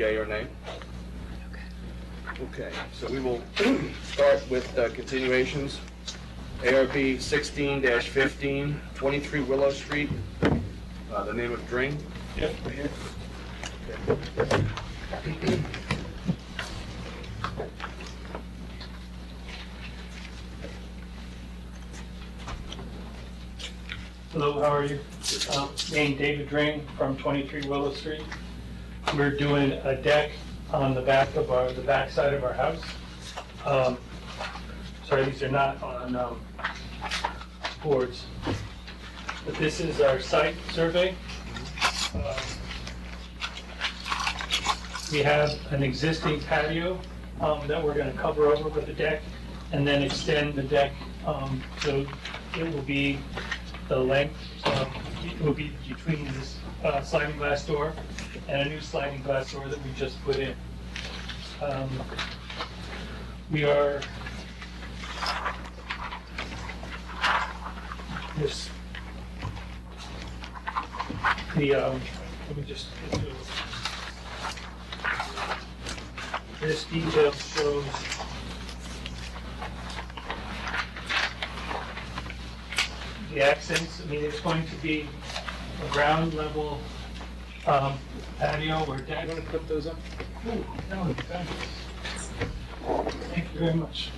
yea or nay? Okay, so we will start with continuations. ARB 16-15, 23 Willow Street. The name of Dring. Yep, right here. Okay. Hello, how are you? Name David Dring from 23 Willow Street. We're doing a deck on the back of the back side of our house. Sorry, these are not on boards. But this is our site survey. We have an existing patio that we're going to cover over with the deck and then extend the deck so it will be the length, it will be between this sliding glass door and a new sliding glass door that we just put in. We are let me just get to it. This detail shows the accents. I mean, it's going to be a ground level patio or deck. You want to put those up? Ooh, that would be fabulous. Thank you very much.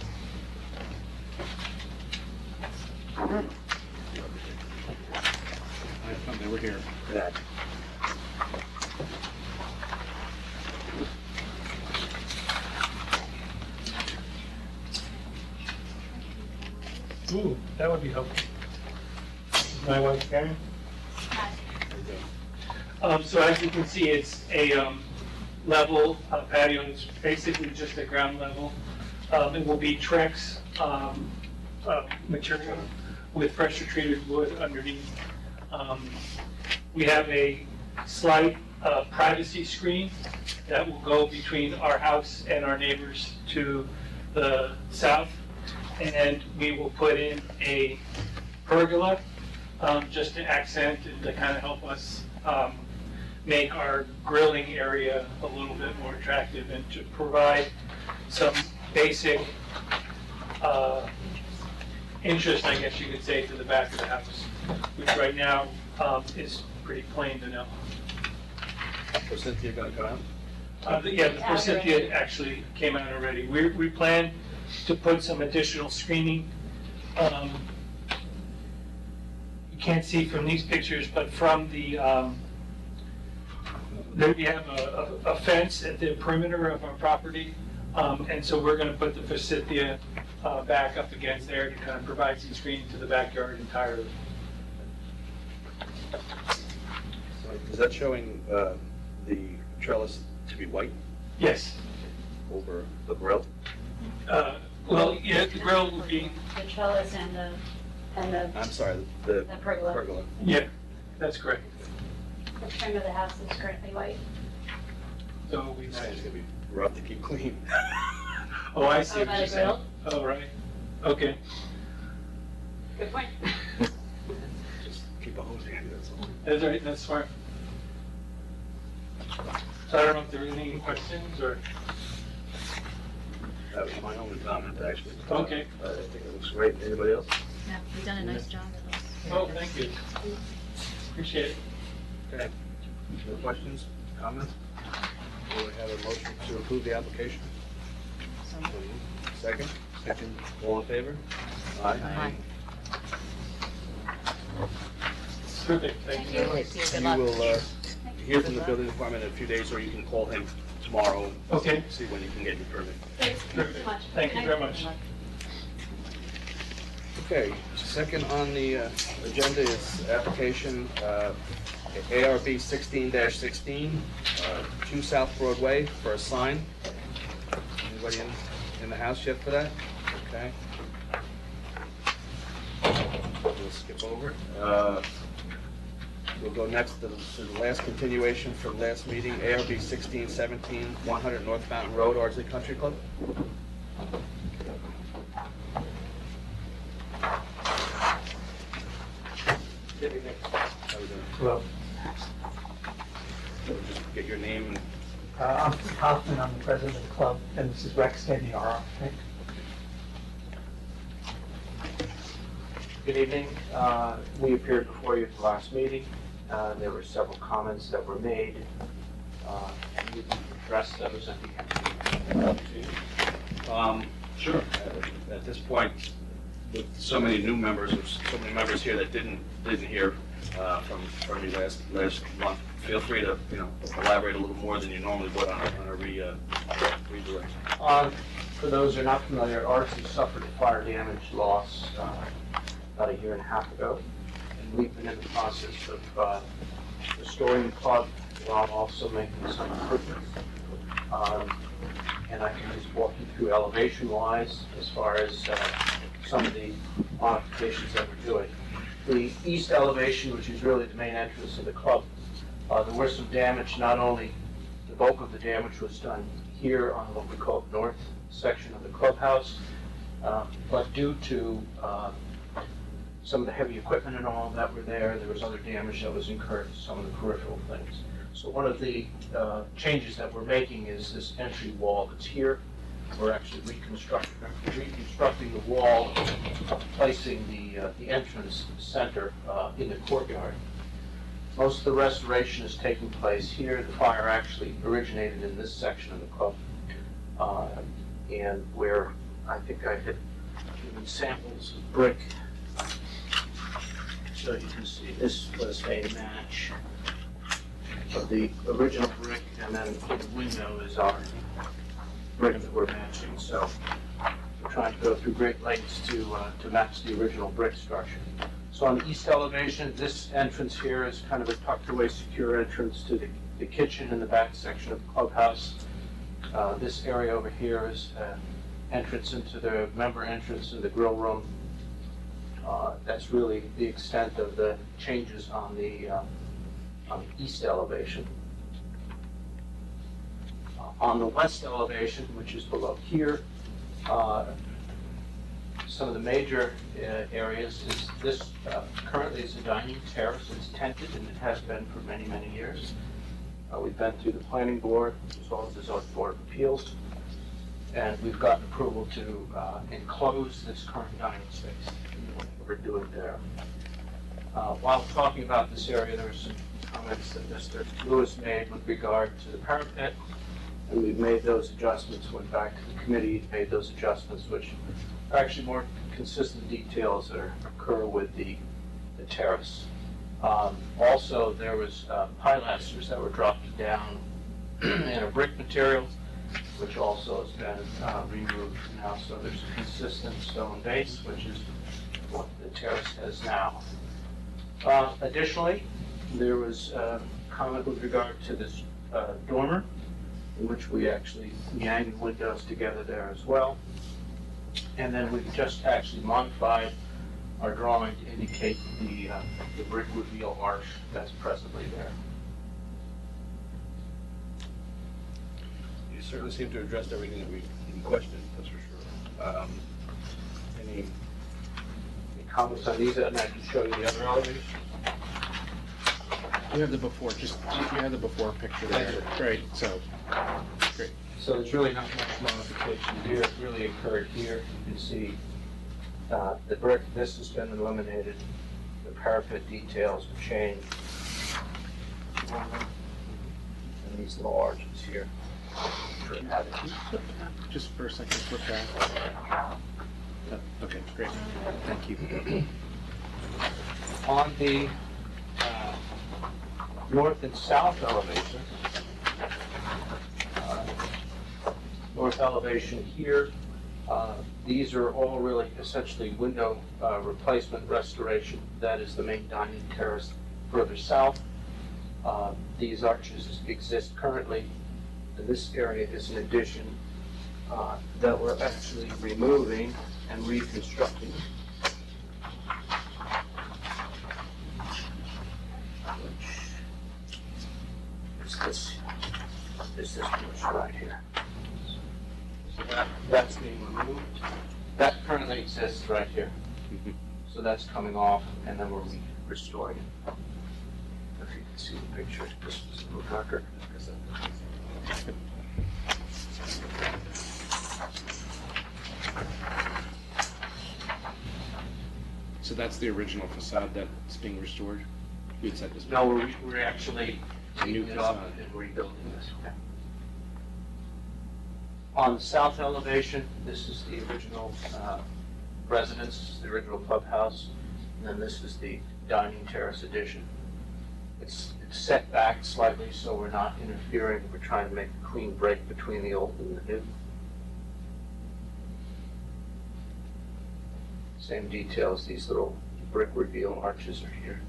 They were here for that. Ooh, that would be helpful. My wife, Karen. So as you can see, it's a level patio. It's basically just a ground level. It will be Trex material with pressure treated wood underneath. We have a slight privacy screen that will go between our house and our neighbors to the south. And we will put in a pergola just to accent and to kind of help us make our grilling area a little bit more attractive and to provide some basic interest, I guess you could say, to the back of the house, which right now is pretty plain vanilla. Was Cynthia going to come out? Yeah, the forsythia actually came out already. We plan to put some additional screening. You can't see from these pictures, but from the, there we have a fence at the perimeter of our property. And so we're going to put the forsythia back up against there to kind of provide some screening to the backyard entirely. So is that showing the trellis to be white Yes. over the grill? Well, yeah, the grill would be, The trellis and the I'm sorry, the The pergola. pergola. yeah, that's correct. trim of the house is currently white. So we, It's going to be rough to keep clean. oh, I see Oh, what by you're the saying. grill? Oh, right. Okay. Good point. Just keep a hose handy, that's all. That's right, that's smart. So I don't know if there are any questions or, That was my only comment, actually. okay. I think it looks great. Anybody else? Yeah, you've done a nice job with this. Oh, thank you. Appreciate it. Okay. No questions, comments? Do we have a motion to approve the application? So, Second? Second. All in favor? Aye. Terrific, thank you very much. Thank you, good And luck. you will hear from the building department in a few days, or you can call him tomorrow. Okay. See when you can get your permit. Thanks so much. Thank you very much. Okay, second on the agenda is application ARB 16-16, 2 South Broadway for a sign. Anybody in the house yet for that? Okay. We'll skip over it. We'll go next to the last continuation from last meeting, ARB 16-17, 100 North Mountain Road, Ardsley Country Club. Well, So just get your name and I'm Steve Hoffman, I'm the president of the club, and this is Rex Tandy, our architect. Good evening. We appeared before you at the last meeting. There were several comments that were made. And you can address those, I think. Sure. At this point, with so many new members, or so many members here that didn't hear from you last month, feel free to, elaborate a little more than you normally would on a redirect. For those who are not familiar, ours has suffered a fire damage loss about a year and a half ago. And we've been in the process of restoring the club while also making some improvements. And I can just walk you through elevation-wise as far as some of the modifications that we're doing. The east elevation, which is really the main entrance of the club, there was some damage. Not only the bulk of the damage was done here on what we call the north section of the clubhouse, but due to some of the heavy equipment and all that were there was other damage that was incurred to some of the peripheral things. So one of the changes that we're making is this entry wall that's here. We're actually reconstructing the wall, placing the entrance center in the courtyard. Most of the restoration is taking place here. The fire actually originated in this section of the club, and where I think I had given samples of brick, so you can see this was a match of the original brick, and then in the window is our brick that we're matching. So we're trying to go through great lengths to match the original brick structure. So on the east elevation, this entrance here is kind of a tucked away secure entrance to the kitchen in the back section of the clubhouse. This area over here is entrance into the member entrance in the grill room. That's really the extent of the changes on the east elevation. On the west elevation, which is below here, some of the major areas is this currently is a dining terrace. It's tented, and it has been for many, many years. We've been through the planning board as well as the zoning board of appeals, and we've gotten approval to enclose this current dining space. We're doing there. While talking about this area, there were some comments that Mr. Lewis made with regard to the parapet, and we've made those adjustments, went back to the committee, made those adjustments, which are actually more consistent details that occur with the terrace. Also, there was pilasters that were dropped down in a brick material, which also has been removed now, so there's a consistent stone base, which is what the terrace has now. Additionally, there was a comment with regard to this dormer, in which we actually yanked windows together there as well. And then we've just actually modified our drawing to indicate the brick reveal arch that's presently there. You certainly seem to address everything that we questioned, that's for sure. Any Comments on these, and I can show you the other elevations. You have the before, you have the before picture there, great, so, great. So there's really not much modification here. It really occurred here. You can see the brick, this has been eliminated. The parapet details have changed. And these little arches here. Just for a second, flip back. Okay, great, thank you. On the north and south elevation, north elevation here, these are all really essentially window replacement restoration. That is the main dining terrace further south. These arches exist currently, and this area is an addition that we're actually removing and reconstructing. Is this much right here. So that's being removed. That currently exists right here. So that's coming off, and then we're restoring it. If you can see the picture, this is a little darker. So that's the original facade that's being restored? You had said this. No, we're actually A new taking it up facade. and rebuilding this. On the south elevation, this is the original residence, this is the original clubhouse, and then this is the dining terrace addition. It's set back slightly, so we're not interfering. We're trying to make a clean break between the old and the new. Same details, these little brick reveal arches are here.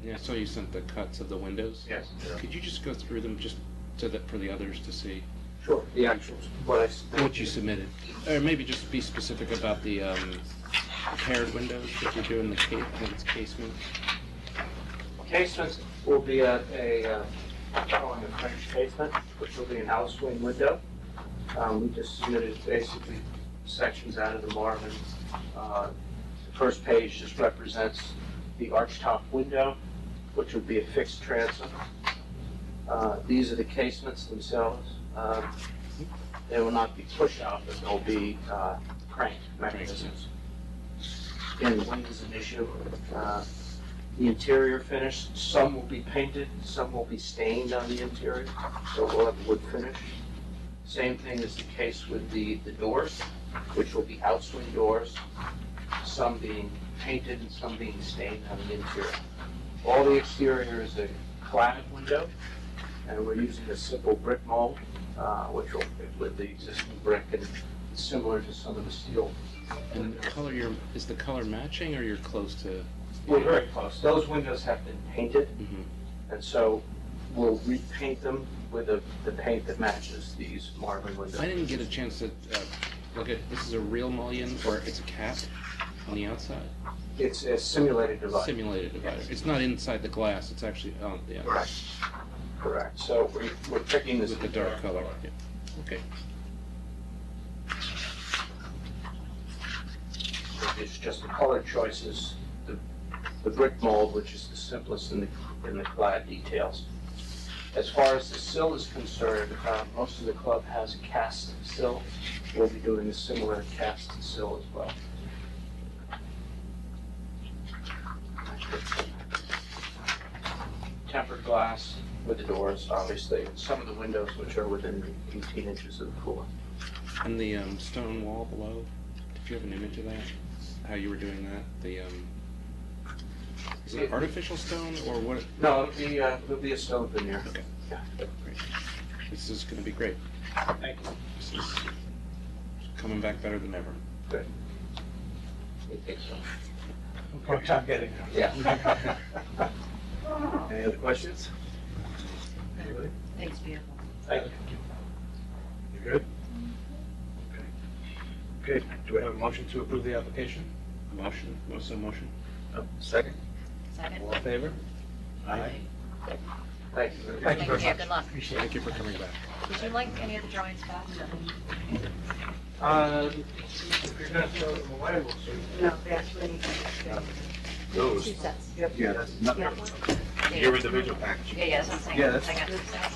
Yeah, I saw you sent the cuts of the windows. Yes. Could you just go through them just for the others to see Sure, the actuals, what you submitted? Or maybe just be specific about the paired windows that you're doing, I think it's casement. Casements will be showing a French casement, which will be an outswing window. We just submitted basically sections out of the Marvin. The first page just represents the archtop window, which would be a fixed transom. These are the casements themselves. They will not be push-out, but they'll be crank mechanisms. Again, the wind is an issue. The interior finish, some will be painted, some will be stained on the interior, so we'll have wood finish. Same thing is the case with the doors, which will be outswing doors, some being painted and some being stained on the interior. All the exterior is a clad window, and we're using a simple brick mold, which will fit with the existing brick and similar to some of the steel. And the color, is the color matching or you're close to? We're very close. Those windows have been painted, Mhm. and so we'll repaint them with the paint that matches these Marvin windows. I didn't get a chance to look at, this is a real mullion or it's a cap on the outside? It's a simulated device. Simulated divider. It's not inside the glass, it's actually on the outside. Correct. Correct. So we're picking this. With the dark color, yeah. Okay. It's just the color choices, the brick mold, which is the simplest in the clad details. As far as the sill is concerned, most of the club has a cast sill. We'll be doing a similar cast sill as well. Tempered glass with the doors, obviously, and some of the windows which are within 18 inches of the floor. And the stone wall below, did you have an image of that? How you were doing that? The, is it artificial stone or what? No, it'll be a stone veneer. Okay. Yeah. Great. This is gonna be great. Thank you. This is coming back better than ever. Good. I think so. Hard time getting there. Yeah. Any other questions? Thanks, beautiful. Thank you. You good? Okay. Okay, do we have a motion to approve the application? Motion, what's the motion? Second? Second? All in favor? Thank you. Thank you very Thank you, much. good luck. Thank you for coming back. Would you like any of the drawings back? If you're gonna throw them away, we'll see. No, that's really. Those. Two sets. Yeah, that's not, your individual package. Yeah, that's what I'm saying. Yeah, that's- I got two sets.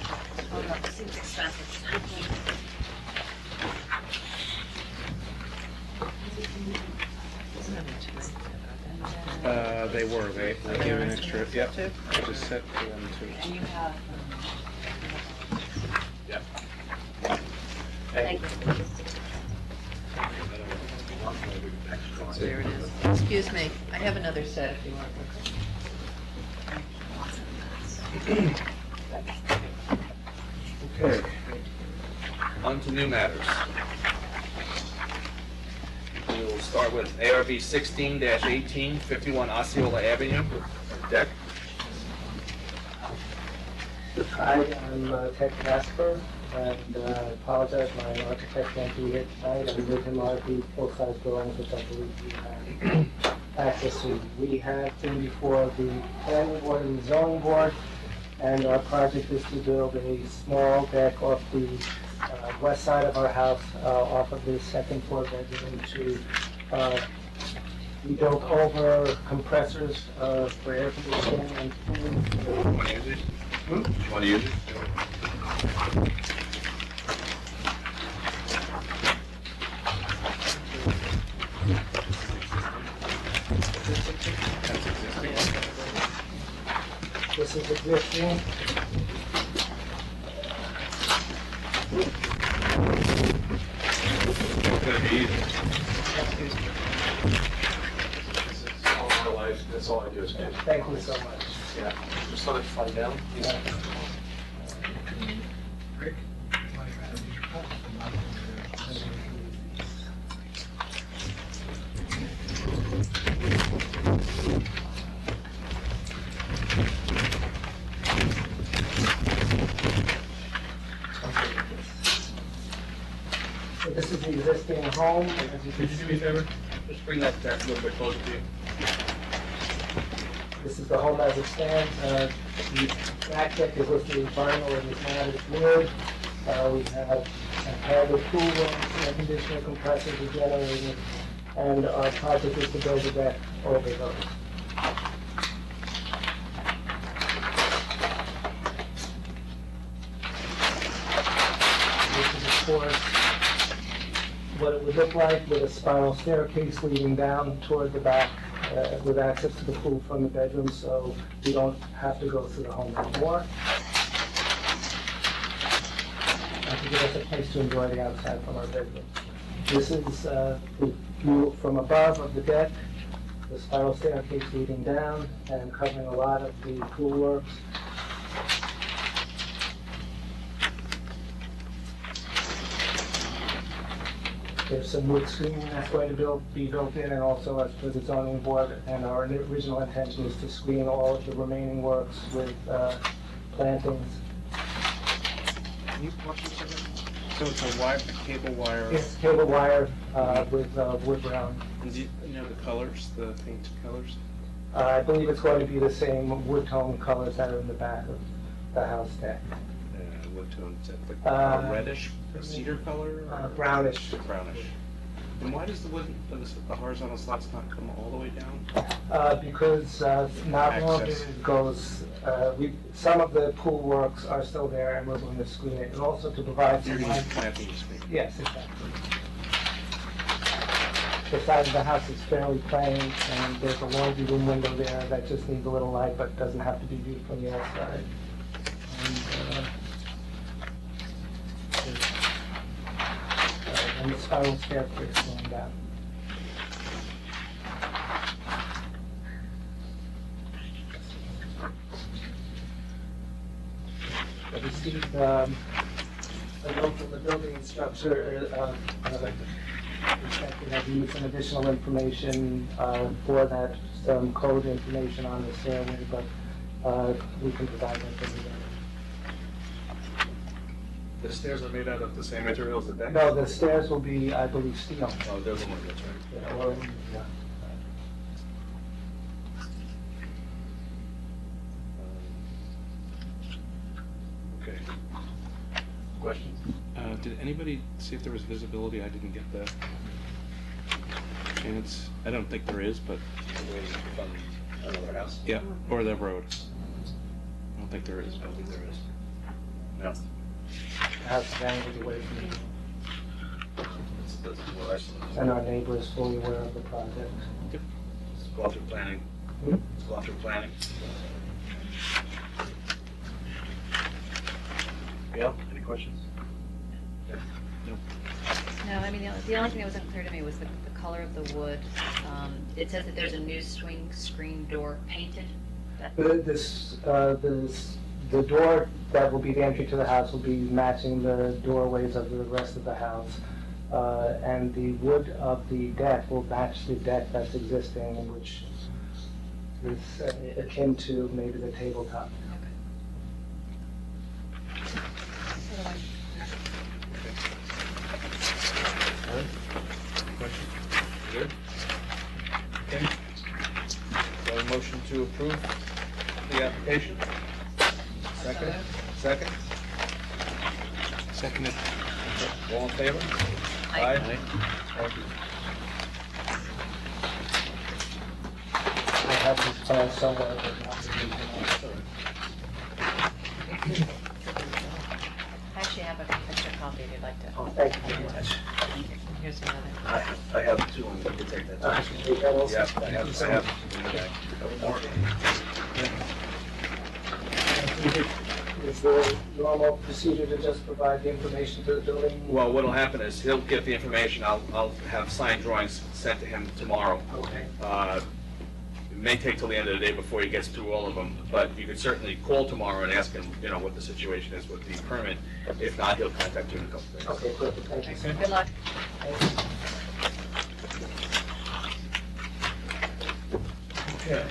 Oh, no, this seems expensive. They gave an extra, yep, just set for them too. And you have. Yep. Thank you. There it is. Excuse me, I have another set if you want. Okay. On to new matters. We will start with ARB 16-18, 51 Osceola Avenue, deck. Hi, I'm Ted Casper, and I apologize, my architect can't be here tonight. I'm with him RV full-size drawings, which I believe we have access to. We have been before the planning board and the zoning board, and our project is to build a small deck off the west side of our house, off of the second floor bedroom to We built over compressors for air conditioning and food. Want to use it? You want to use it? This is existing. It's gonna be easy. All my life, that's all I do is get. Thank you so much. Yeah, just let it slide down. So this is the existing home. Could you do me a favor? Just bring that a little bit closer to you. This is the home as it stands. The back deck is listed as vinyl and is not as wood. We have a pad of pool rooms, air conditioner, compressors, and generators, and our project is to build a deck over those. This is, of course, what it would look like with a spiral staircase leading down toward the back with access to the pool from the bedroom, so we don't have to go through the home anymore. And to give us a place to enjoy the outside from our bedroom. This is the view from above of the deck, the spiral staircase leading down and covering a lot of the pool works. There's some wood screening that's going to be built in, and also as per the zoning board, and our original intention is to screen all of the remaining works with plantings. Can you watch this a second? So it's a wire, cable wire. It's cable wire with wood brown. And do you know the colors, the painted colors? I believe it's going to be the same wood tone colors that are in the back of the house deck. What tone is that? Like Uh, reddish, cedar color? or Brownish. Brownish. And why does the wood, the horizontal slats not come all the way down? Because not all of Access. it goes, some of the pool works are still there, and we're going to screen it, and also to provide You're some going light. to planting screen. Yes, exactly. The side of the house is fairly plain, and there's a laundry room window there that just needs a little light, but doesn't have to be viewed from the outside. And the spiral staircase going down. I received a note from the building instructor, inspector that needs some additional information for that, some code information on the stairway, but we can provide that to you. The stairs are made out of the same material as the deck? No, the stairs will be, I believe, steel. Oh, those are that's right. Yeah, well, yeah. Okay. Questions? Did anybody see if there was visibility? I didn't get that chance. I don't think there is, but, Waiting from another house? yeah, or the road. I don't think there is. I don't think there is. No. The house is angled away from you, That's what I saw. and our neighbor is fully aware of the project. It's gone through planning. Hmm? It's gone through planning. Gail, any questions? No, I mean, the only thing that wasn't clear to me was the color of the wood. It says that there's a new swing screen door painted. The door that will be the entry to the house will be matching the doorways of the rest of the house. And the wood of the deck will match the deck that's existing, which is akin to maybe the tabletop. Questions? Good? Okay. So a motion to approve the application? Second? Second? Seconded. All in favor? Aye. Thank you. have these plans somewhere, but not to be tonight. I actually have an extra copy if you'd like to. Oh, thank you very much. Here's another. I have two, and you can take that. I can take that also. Yeah, I have. Is the normal procedure to just provide the information to the building? Well, what'll happen is he'll get the information, I'll have signed drawings sent to him tomorrow. Okay. It may take till the end of the day before he gets through all of them, but you could certainly call tomorrow and ask him, what the situation is with the permit. If not, he'll contact you in a couple of days. Okay, perfect, thank you. Good luck. Okay.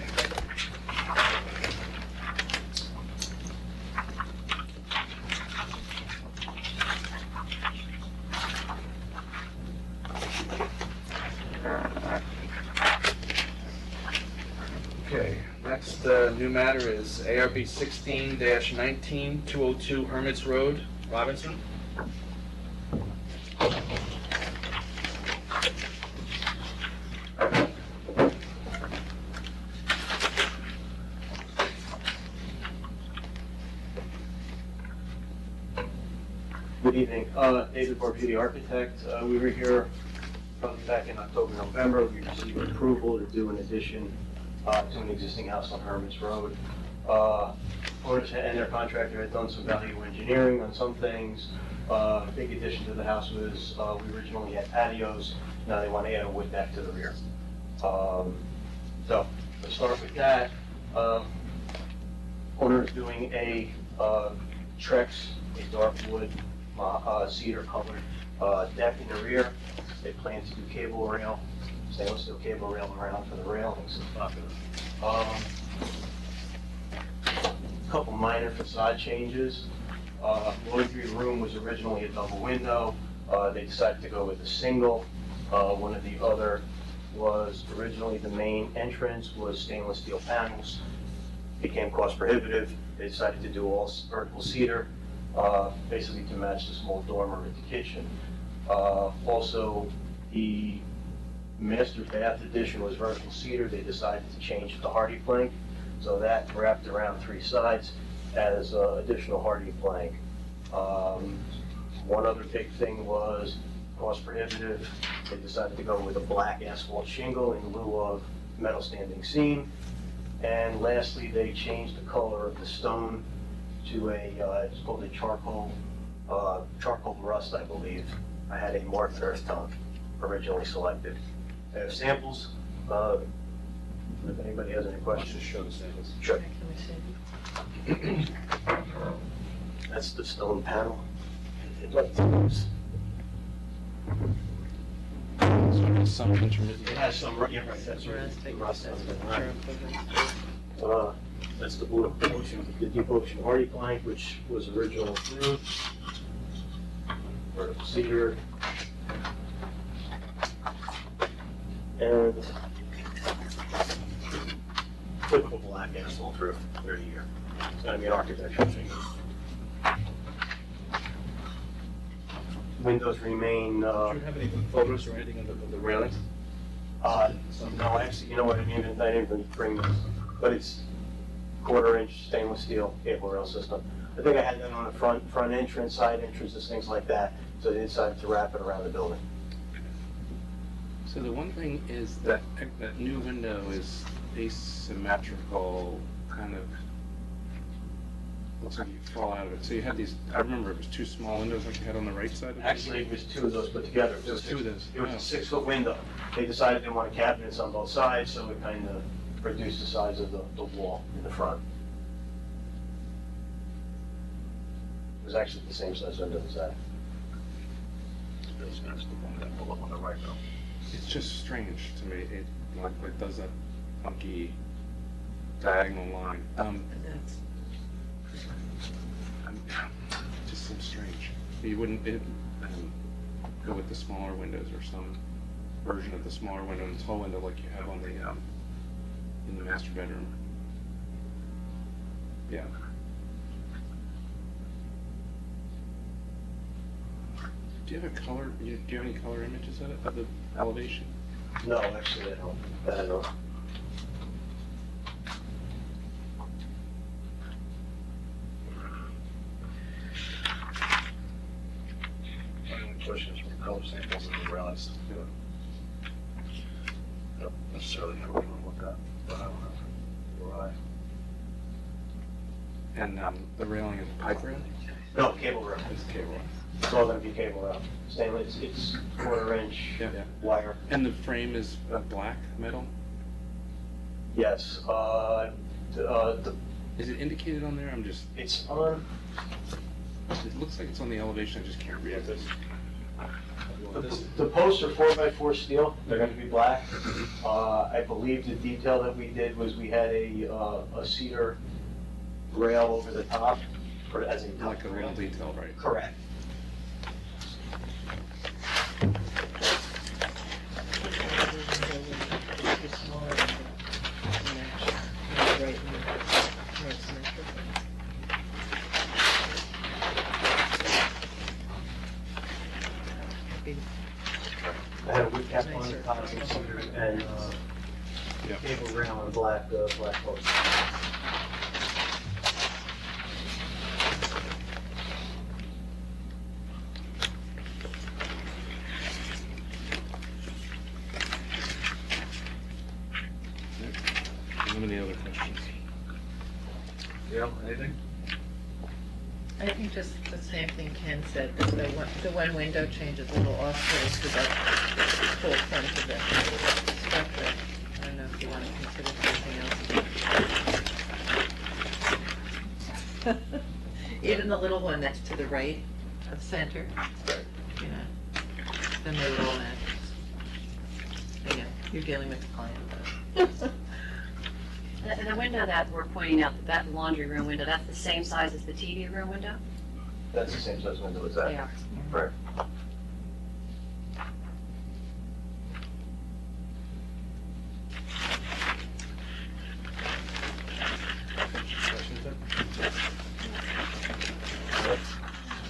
Okay, next new matter is ARB 16-19, 202 Hermits Road, Robinson. Good evening. David Barbuti, architect. We were here probably back in October, November. We received approval to do an addition to an existing house on Hermits Road. Owners and their contractor had done some value engineering on some things. Big addition to the house was we originally had patios. Now they want to add a wood deck to the rear. So let's start with that. Owner is doing a Trex, a dark wood cedar colored deck in the rear. They plan to do cable rail, stainless steel cable rail around for the railings. Couple minor facade changes. Laundry room was originally a double window. They decided to go with a single. One of the other was originally the main entrance was stainless steel panels. Became cost prohibitive. They decided to do all vertical cedar. Basically to match the small dormer at the kitchen. Also, the master bath addition was vertical cedar. They decided to change it to hardy plank, so that wrapped around three sides as additional hardy plank. One other big thing was cost prohibitive. They decided to go with a black asphalt shingle in lieu of metal standing seam. And lastly, they changed the color of the stone to it's called a charcoal rust, I believe. I had a marked earth tone originally selected. I have samples. If anybody has any questions. Just show the samples. Sure. Can we see? That's the stone panel. Some intermittent. It has some, yeah, right, that's right. Rust on it. That's the the deep ocean hardy plank, which was original approved. Vertical cedar. And typical black asphalt roof, 30 year. It's gonna be an architectural change. Windows remain, Do you have any photos or anything of the railings? no, actually, you know what, I didn't even bring this, but it's 1/4 inch stainless steel cable rail system. I think I had that on the front entrance, side entrances, things like that, so they decided to wrap it around the building. So the one thing is that that new window is asymmetrical, kind of, looks like you fall out of it. So you had these, I remember it was two small windows like you had on the right side of the Actually, it was two of those put together. It was two of those. It was Oh. a 6-foot window. They decided they wanted cabinets on both sides, so it kind of reduced the size of the wall in the front. It was actually the same size window as that. On the right, though. It's just strange to me. It does that funky diagonal line. That's- Just seems strange. You wouldn't go with the smaller windows or some version of the smaller window and tall window like you have on the in the master bedroom. Yeah. Do you have a color? Do you have any color images of it, of the elevation? No, actually, I don't. necessarily sure what you want to look at, but I don't know. Or And the railing is pipe railing? no, cable rail. It's cable. It's all gonna be cable rail. Stainless, it's 1/4 inch Yeah. wire. And the frame is black metal? Yes, Is it indicated on there? I'm just, it's on, it looks like it's on the elevation, I just can't read it. the posts are 4x4 steel, they're gonna be black. I believe the detail that we did was we had a cedar rail over the top, or as a top Like a rail. little detail, right? Correct. I had a wood cap on the top and cedar and Yeah. cable rail and black post. How many other questions? Gail, anything? I think just the same thing Ken said, that the one window change is a little off-putting to the full front of the structure. I don't know if you want to consider something else. Even the little one next to the right of center, you know, then they would all match. But yeah, you're dealing with the client though. And the window that we're pointing out, that laundry room window, that's the same size as the TV room window? That's the same size window as that. They are. Right. Questions then?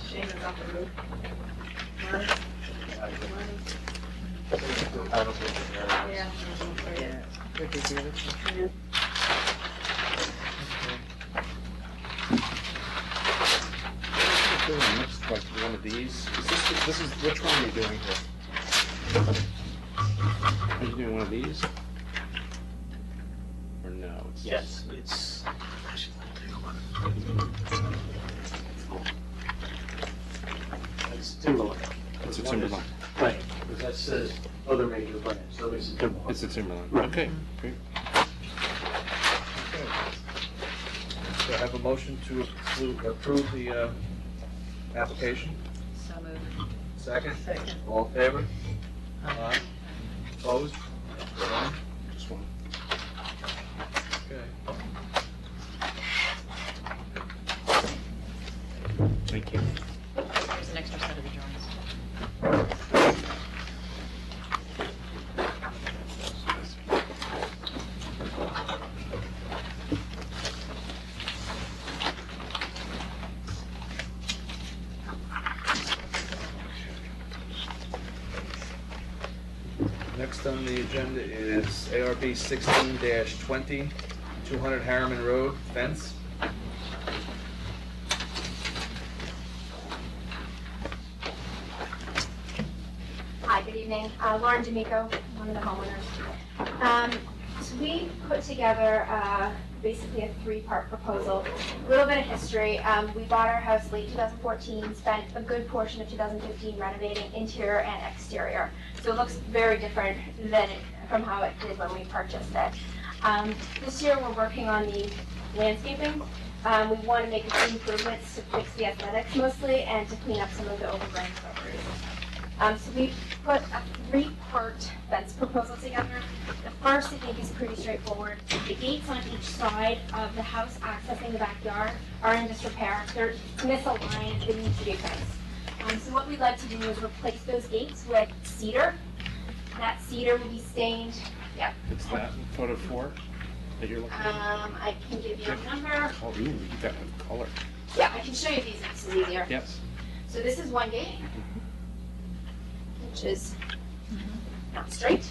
Shane is off the roof. I don't think they're- Yeah. Yeah, would be beautiful. Yeah. Doing next, like one of these. This is, which one are you doing here? Are you doing one of these? Or no? It's Yes, it's. It's Timberland. It's a Timberland. Right, because that says other major brands, so it's a Timberland. It's a Timberland. Right. Okay, great. Okay. So I have a motion to approve the application. So moved. Second? Second. All in favor? Aye. Opposed? None? Just one. Okay. Thank you. Here's an extra set of the drawings. Next on the agenda is ARB 16-20, 200 Harriman Road, fence. Hi, good evening. Lauren D'Amico, one of the homeowners. So we put together basically a three-part proposal. A little bit of history. We bought our house late 2014, spent a good portion of 2015 renovating interior and exterior. So it looks very different from how it did when we purchased it. This year we're working on the landscaping. We want to make a few improvements to fix the aesthetics mostly and to clean up some of the overgrown shrubberies. So we put a three-part fence proposal together. The first, I think, is pretty straightforward. The gates on each side of the house accessing the backyard are in disrepair. They're misaligned, they need to be fixed. So what we'd like to do is replace those gates with cedar. That cedar will be stained, It's that photo 4 that you're looking at? I can give you a number. Oh, ooh, you got the color. Yeah, I can show you these, this is easier. Yes. So this is one gate, which is not straight.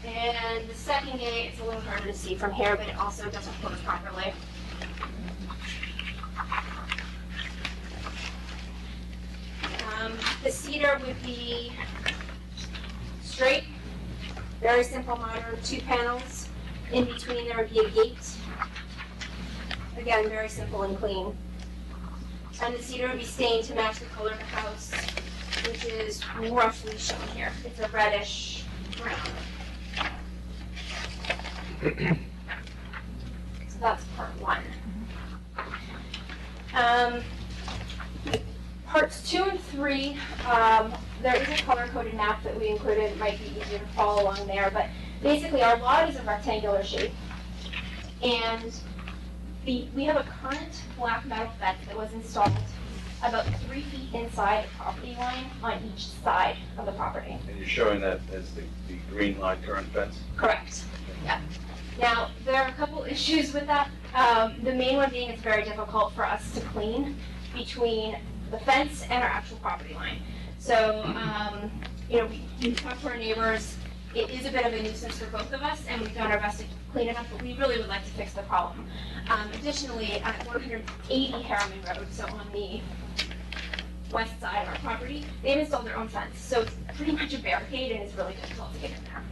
And the second gate, it's a little harder to see from here, but it also doesn't close properly. The cedar would be straight, Very simple, modern, 2 panels. In between there would be a gate. Again, very simple and clean. And the cedar would be stained to match the color of the house, which is roughly shown here. It's a reddish brown. So that's part 1. Parts 2 and 3, there is a color-coded map that we included. It might be easier to follow along there, but basically our lot is a rectangular shape, and we have a current black metal fence that was installed about 3 feet inside the property line on each side of the property. And you're showing that as the green line current fence? Correct. Yeah. Now, there are a couple issues with that. The main one being it's very difficult for us to clean between the fence and our actual property line. So, we talked to our neighbors. It is a bit of a nuisance for both of us, and we've done our best to clean it up, but we really would like to fix the problem. Additionally, at 180 Harriman Road, so on the west side of our property, they've installed their own fence. So it's pretty much a barricade, and it's really difficult to get in there.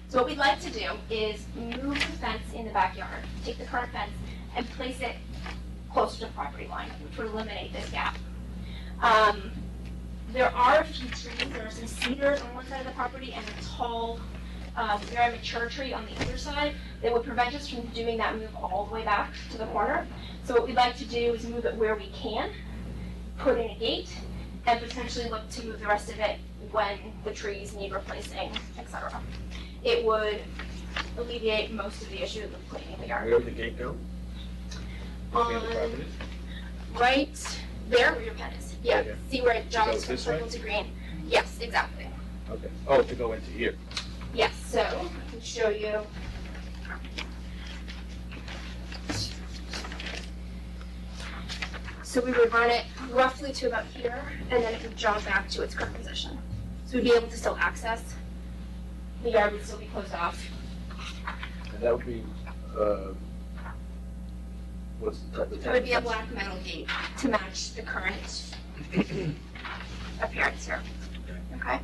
So what we'd like to do is move the fence in the backyard, take the current fence, and place it closer to the property line, which would eliminate this gap. There are a few trees. There are some cedars on one side of the property and a tall, very mature tree on the other side that would prevent us from doing that move all the way back to the corner. So what we'd like to do is move it where we can, put in a gate, and potentially look to move the rest of it when the trees need replacing, etc. It would alleviate most of the issues of cleaning the yard. Where would the gate go? Between the properties? Right there where your pen is. Yeah, Yeah. see where it jogs from this way? purple to green? Yes, exactly. Okay. Oh, to go into here. Yes, so I can show you. So we would run it roughly to about here, and then it would jog back to its current position. So we'd be able to still access. The yard would still be closed off. And that would be, what's the type of? It would be a black metal gate to match the current appearance here. Okay.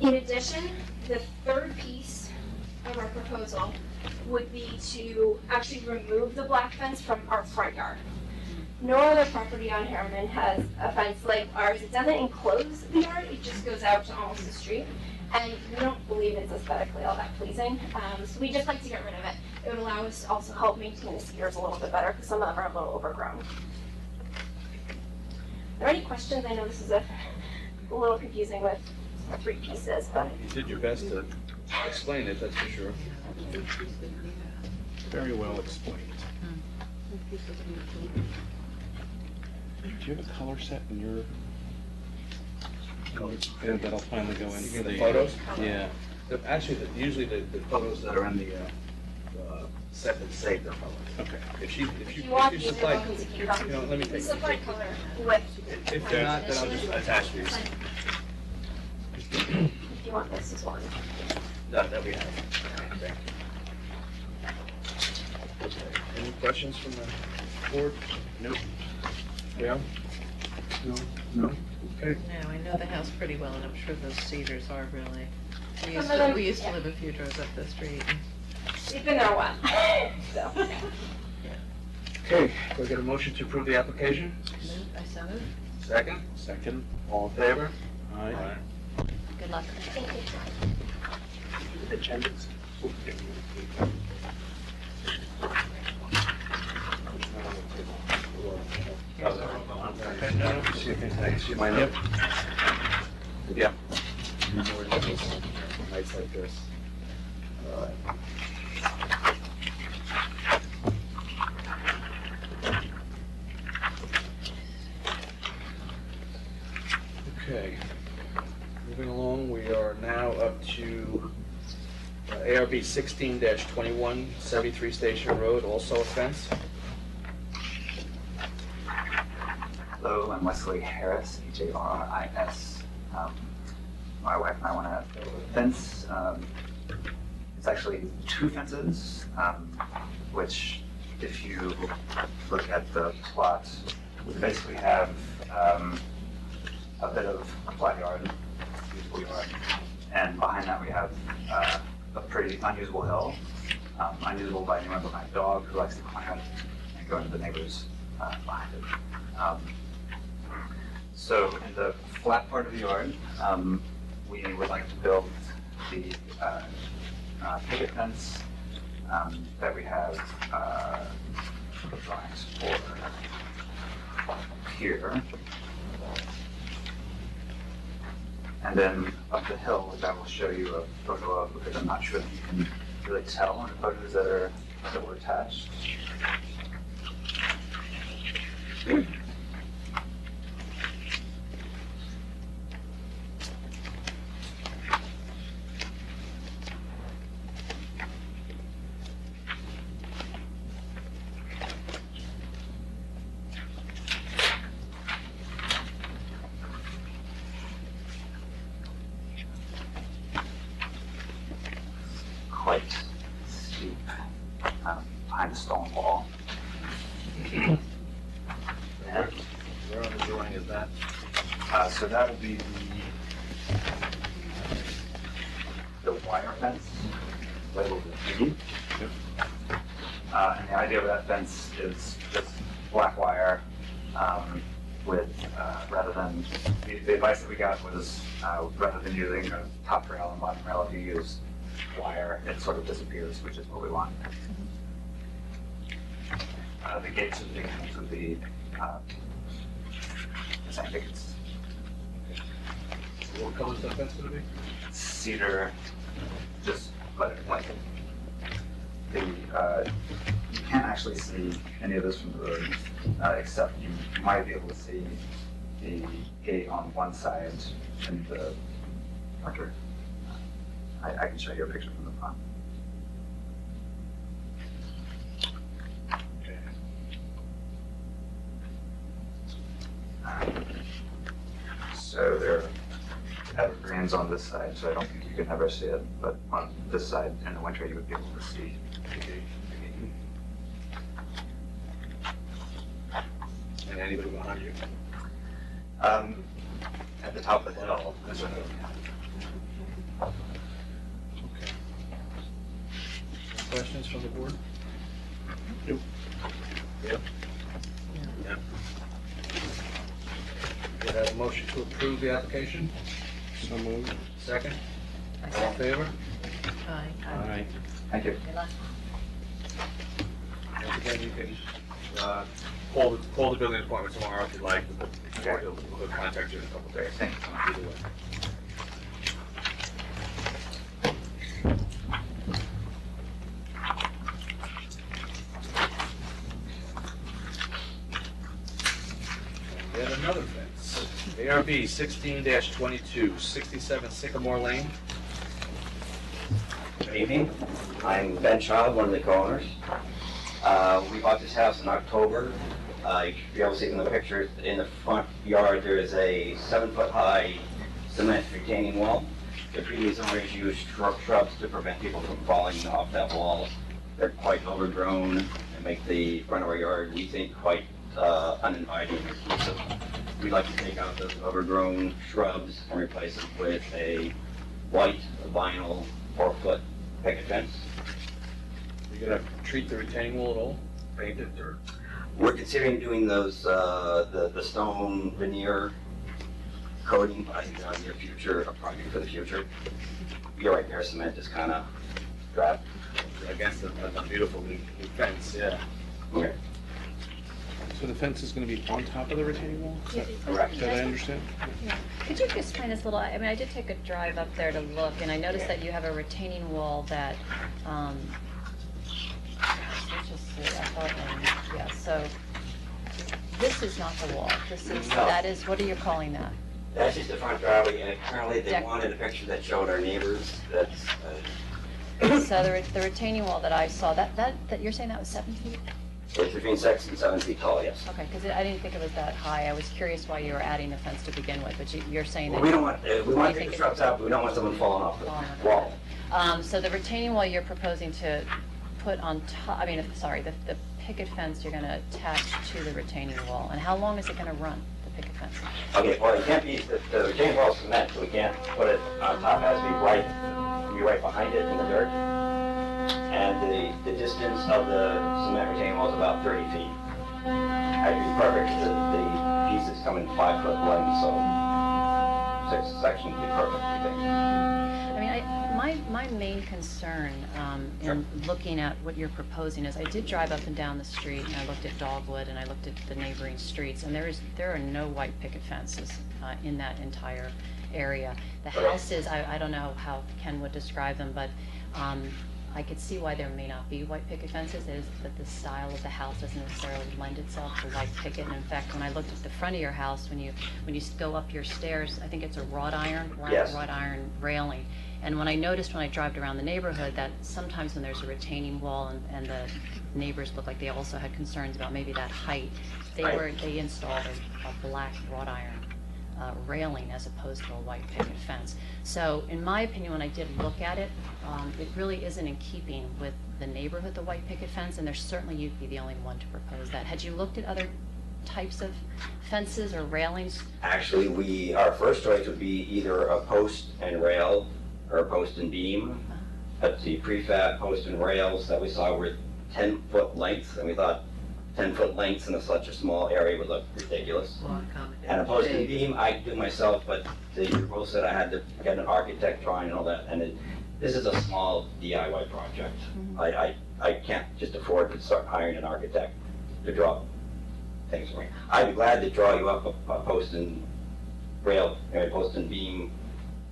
In addition, the third piece of our proposal would be to actually remove the black fence from our front yard. No other property on Harriman has a fence like ours. It doesn't enclose the yard, it just goes out to almost the street. And we don't believe it's aesthetically all that pleasing. So we just like to get rid of it. It would allow us to also help maintain the cedars a little bit better because some of them are a little overgrown. Are there any questions? I know this is a little confusing with 3 pieces, but. You did your best to explain it, that's for sure. Very well explained. Do you have a color set in your? Yeah, that'll finally go into You mean the photos? Yeah. Actually, usually the photos that are in the set that save their colors. Okay. If you want these, you're supply, welcome to keep them. you know, let me We take. supply color with. If you're not, then I'll just attach these. If you want this as well. That we have. Thank you. Any questions from the board? Nope. Yeah? No? No? Okay. No, I know the house pretty well, and I'm sure those cedars are really, we Some of them, used to yeah. live a few doors up the street. We've been there a while, so. Okay, do I get a motion to approve the application? Move, I so move. Second? Second. All in favor? Aye. Good luck. Thank you. Agendas. See my note? Yeah. Nights like this. All right. Okay, moving along, we are now up to ARB 16-21, 73 Station Road, also a fence. Hello, I'm Wesley Harris, H-A-R-I-S. My wife and I want to build a fence. It's actually 2 fences, which if you look at the plot, we basically have a bit of a flat yard usable yard. And behind that, we have a pretty unusable hill, unusable by anyone but my dog, who likes to climb it and go into the neighbors behind it. So in the flat part of the yard, we would like to build the picket fence that we have drawings for here. And then up the hill, which I will show you a photo of, because I'm not sure that you can really tell in the photos that were attached. Quite steep behind the stone wall. And Where on the drawing is that? so that would be the wire fence labeled as B. And the idea of that fence is just black wire with, rather than, the advice that we got was, rather than using a top rail and bottom rail, if you use wire, it sort of disappears, which is what we want. The gates of the entrance would be the same tickets. What color is that fence gonna be? Cedar, just let it blanket. You can't actually see any of this from the road, except you might be able to see the gate on one side in the winter. I can show you a picture from the front. So there are evergreens on this side, so I don't think you can ever see it, but on this side in the winter you would be able to see the gate. And anybody behind you? At the top of the hill. Okay. Any questions from the board? Nope. Yep. Yep. Do I have a motion to approve the application? So moved. Second? All in favor? Aye. Aye. Thank you. Once again, you can call the building department tomorrow if you'd like. Okay. We'll contact you in a couple of days. Thank you. Either way. Yet another fence. ARB 16-22, 67 Sycamore Lane. Good evening. I'm Ben Child, one of the co-owners. We bought this house in October. You should be able to see from the pictures, in the front yard, there is a 7-foot-high cement retaining wall. The previous owners used shrubs to prevent people from falling off that wall. They're quite overgrown and make the front of our yard, we think, quite uninviting and repulsive. We'd like to take out those overgrown shrubs and replace them with a white vinyl 4-foot picket fence. You gonna treat the retaining wall at all? Paint it or? We're considering doing those, the stone veneer coating, but I think that's near future, a project for the future. You're right, bare cement is kind of drab. Against a beautiful new fence, yeah. Okay. So the fence is gonna be on top of the retaining wall? Is that Correct. Did I understand? Yeah. Could you just explain this a little, I mean, I did take a drive up there to look, and I noticed that you have a retaining wall that, let's just see, I thought, yeah, so, this is not the wall, this is, No. that is, what are you calling that? That's just the front driveway, and apparently they Deck. wanted a picture that showed our neighbors. That's, So the retaining wall that I saw, that you're saying that was 7 feet? it's between 6 and 7 feet tall, yes. Okay, because I didn't think it was that high, I was curious why you were adding the fence to begin with, but you're saying that. Well, we don't want, we want You to think take the shrubs out, but we don't want someone falling off Falling off the the wall. So the retaining wall you're proposing to put on top, the picket fence you're gonna attach to the retaining wall, and how long is it gonna run, the picket fence? Okay, well, it can't be, the retaining wall is cement, so we can't put it on top, it has to be right behind it in the dirt. And the distance of the cement retaining wall is about 30 feet. Actually, perfect, the pieces come in 5-foot lengths, so 6 sections would be perfect, we think. I mean, my main concern in looking at what you're proposing is I did drive up and down the street and I looked at Dogwood and I looked at the neighboring streets, and there are no white picket fences in that entire area. The houses, I don't know how Ken would describe them, but I could see why there may not be white picket fences, is that the style of the house doesn't necessarily lend itself to white picket. And in fact, when I looked at the front of your house, when you go up your stairs, I think it's a wrought iron railing. And when I noticed when I drove around the neighborhood that sometimes when there's a retaining wall and the neighbors looked like they also had concerns about maybe that height, they installed a black wrought iron railing as opposed to a white picket fence. So in my opinion, when I did look at it, it really isn't in keeping with the neighborhood, the white picket fence, and there's certainly you'd be the only one to propose that. Had you looked at other types of fences or railings? Actually, our first choice would be either a post and rail or a post and beam. But the prefab post and rails that we saw were 10-foot lengths, and we thought 10-foot lengths in such a small area would look ridiculous. And a post and beam, I do myself, but the rule said I had to get an architect drawing and all that, and this is a small DIY project. I can't just afford to start hiring an architect to draw things for me. I'd be glad to draw you up a post and rail, a post and beam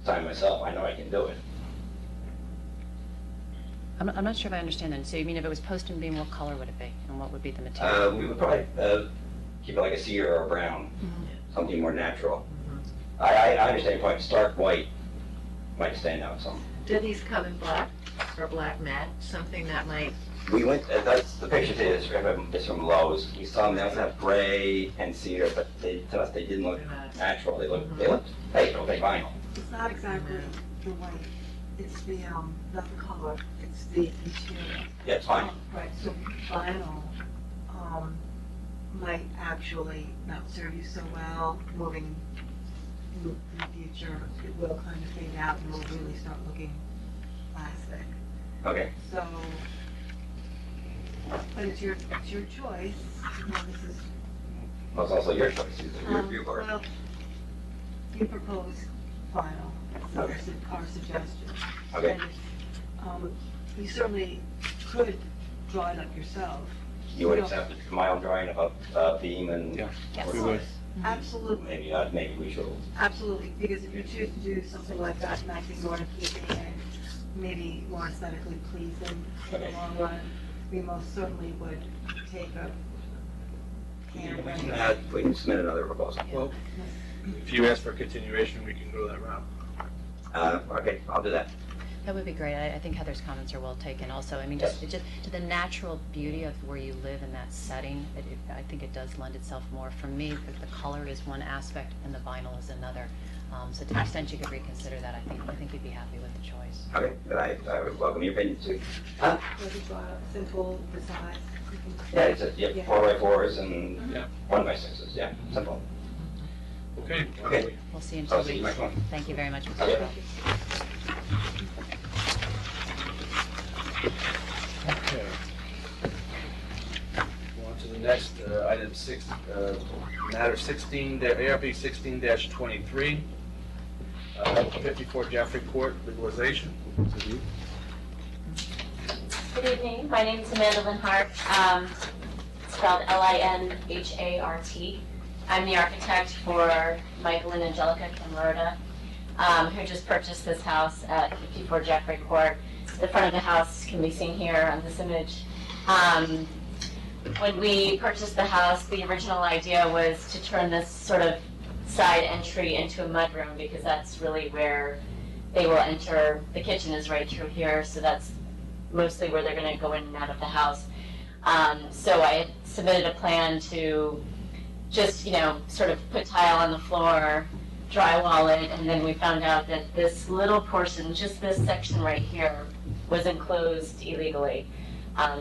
sign myself. I know I can do it. I'm not sure if I understand that. So you mean if it was post and beam, what color would it be? And what would be the material? We would probably keep it like a cedar or a brown, something more natural. I understand your point. Stark white might stand out some. Do these come in black or black matte? Something that might... We went, that's the picture today is from Lowe's. We saw them, they also have gray and cedar, but to us they didn't look natural. They looked fake, okay, vinyl. It's not exactly the white, it's the, not the color, it's the material. Yeah, it's fine. Right, so vinyl, might actually not serve you so well moving in the future. It will kind of fade out and will really start looking plastic. Okay. So, but it's your choice. You know, this is, Well, it's also your choice. It's your board. well, you propose vinyl. So Okay. this is our suggestion. Okay. And, you certainly could draw it up yourself. You would know, accept my own drawing of a beam and Yeah, Yes. we would. Absolutely, maybe we should. absolutely, because if you choose to do something like that, it might be more in keeping and maybe more aesthetically pleasing in the Okay. long run, we most certainly would take a hand. We can submit another proposal. Well, if you ask for a continuation, we can go that route. Okay, I'll do that. That would be great. I think Heather's comments are well taken also. I mean, just to the natural beauty of where you live in that setting, I think it does lend itself more. For me, the color is one aspect and the vinyl is another. So to the extent you could reconsider that, I think you'd be happy with the choice. Okay, but I would welcome your opinion too. Maybe draw a simple, the size. Yeah, it's 4x4s and Yeah. 1x6s, yeah, simple. Okay. Okay. We'll see you in 2 I'll see you weeks. next month. Thank you very much, Mr. Okay. Chairman. Okay. Go on to the next, item 6, matter 16, ARB 16-23, 54 Jeffrey Court, legalization. Good evening, my name is Amanda Linhart, spelled Linhart. I'm the architect for Michael and Angelica Camerota, who just purchased this house at 54 Jeffrey Court. The front of the house can be seen here on this image. When we purchased the house, the original idea was to turn this sort of side entry into a mudroom because that's really where they will enter. The kitchen is right through here, so that's mostly where they're going to go in and out of the house. So I had submitted a plan to just, sort of put tile on the floor, drywall it, and then we found out that this little portion, just this section right here, was enclosed illegally,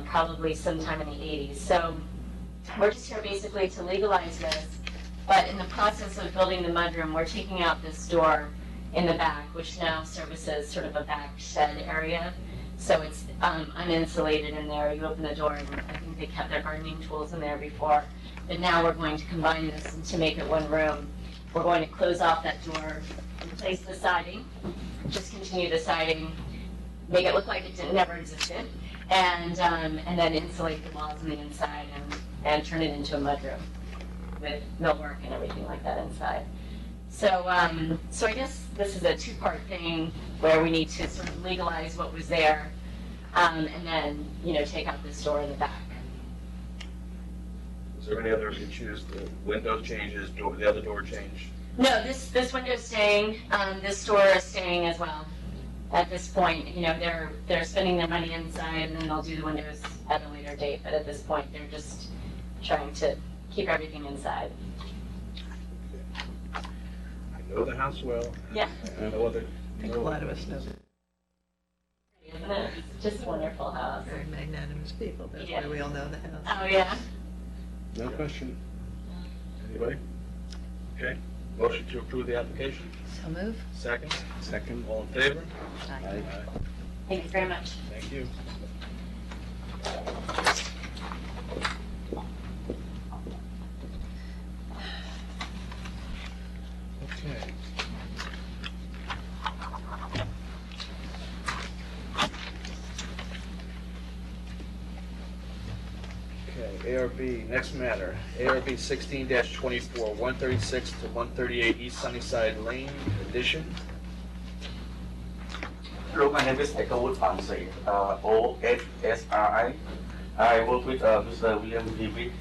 probably sometime in the 80s. So we're just here basically to legalize this But in the process of building the mudroom, we're taking out this door in the back, which now services sort of a back shed area. So it's uninsulated in there. You open the door, and I think they kept their gardening tools in there before. But now we're going to combine this and to make it one room. We're going to close off that door, replace the siding, just continue the siding, make it look like it never existed, and then insulate the walls on the inside and turn it into a mudroom with millwork and everything like that inside. So I guess this is a two-part thing where we need to sort of legalize what was there, and then, take out this door in the back. Is there any other issues, the window changes, the other door change? No, this window's staying, this door is staying as well. At this point, they're spending their money inside, and then they'll do the windows at a later date, but at this point, they're just trying to keep everything inside. I know the house well. Yeah. I know other. I think a lot of us know that. Isn't it? It's just a wonderful house. Very magnanimous people, that's Yeah. why we all know the house. Oh, yeah? No question. Anybody? Okay. Motion to approve the application? So move. Second? Second. All in favor? Aye. Thank you very much. Thank you. Okay. Okay, ARB, next matter, ARB 16-24, 136 to 138 East Sunnyside Lane, addition. Hello, my name is Ekawut Pansay, OSSRI. I work with Mr. William David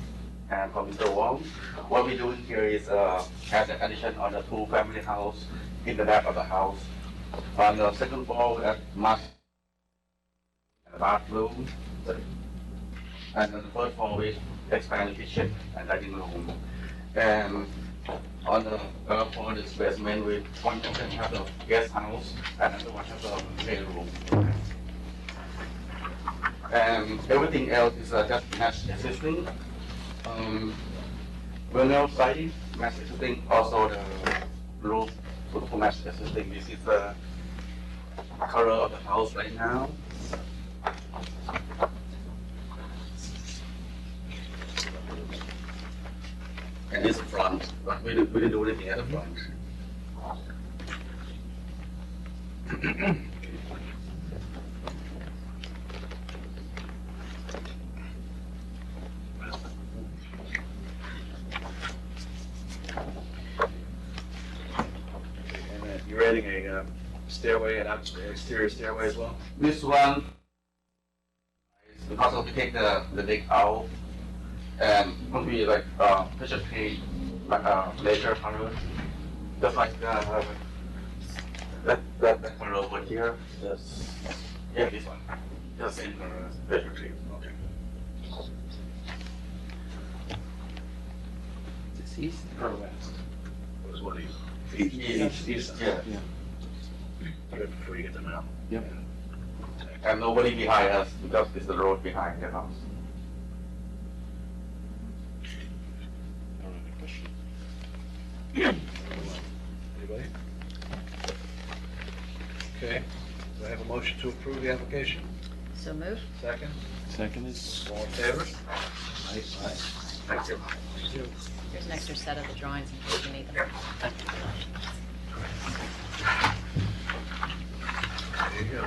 and for Mr. Wong. What we're doing here is add an addition on the two-family house in the back of the house. On the second floor, at master bathroom, and on the third floor, we expand the kitchen and dining room. And on the third floor, this basement, we one of them have the guest house, and another one has a playroom. And everything else is just match existing. Vinyl siding, match existing. Also the roof to match existing. This is the color of the house right now. And this is front, but we didn't do anything at the front. And you're adding a stairway, an exterior stairway as well? This one is because of we take the deck out and it will be like pressure paint, like laser color, just like that color over here. That's yeah, this one, just same color as laser paint. Okay. Is this east or west? It was one of East, yeah. Before you get them out. Yep. And nobody behind us because it's the road behind the house. I don't have any question. Anybody? Okay. Do I have a motion to approve the application? So move. Second? Second is. All in favor? Aye. Thank you. Here's an extra set of the drawings in case you need them. There you go.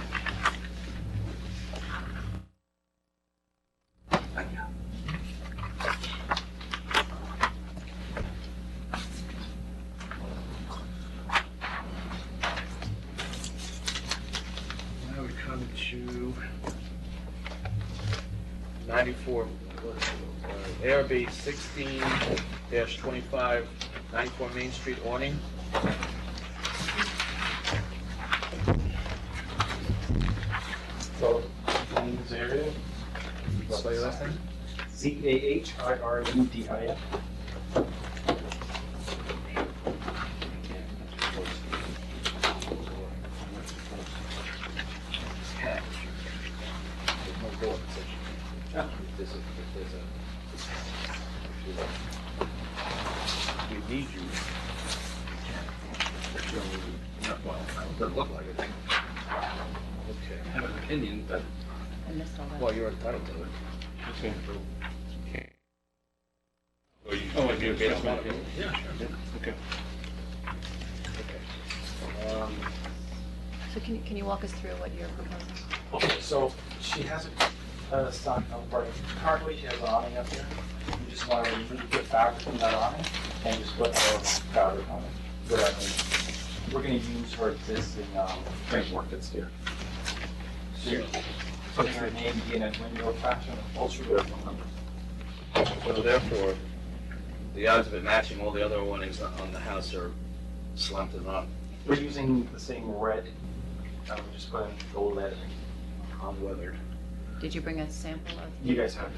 Now we come to 94, ARB 16-25, 94 Main Street awning. So, in this area, Spell your last name? CAHIRUDIF. we need you. Well, it doesn't look like it. Okay, I have an opinion, but, I missed all that. Well, you're entitled to it. Okay. oh, if you're based on it. Yeah, sure. Okay. So can you walk us through what you're proposing? Okay, so she has a sign right. Currently, she has an awning up here. We just want to remove the fabric from that awning and just put our fabric on it. We're going to use her existing framework that's there. So put her name in a window fashion, also with phone number. So therefore, the odds of it matching all the other awnings on the house are slim to none. We're using the same red. We just put in gold lettering. Unweathered. Did you bring a sample of? You guys have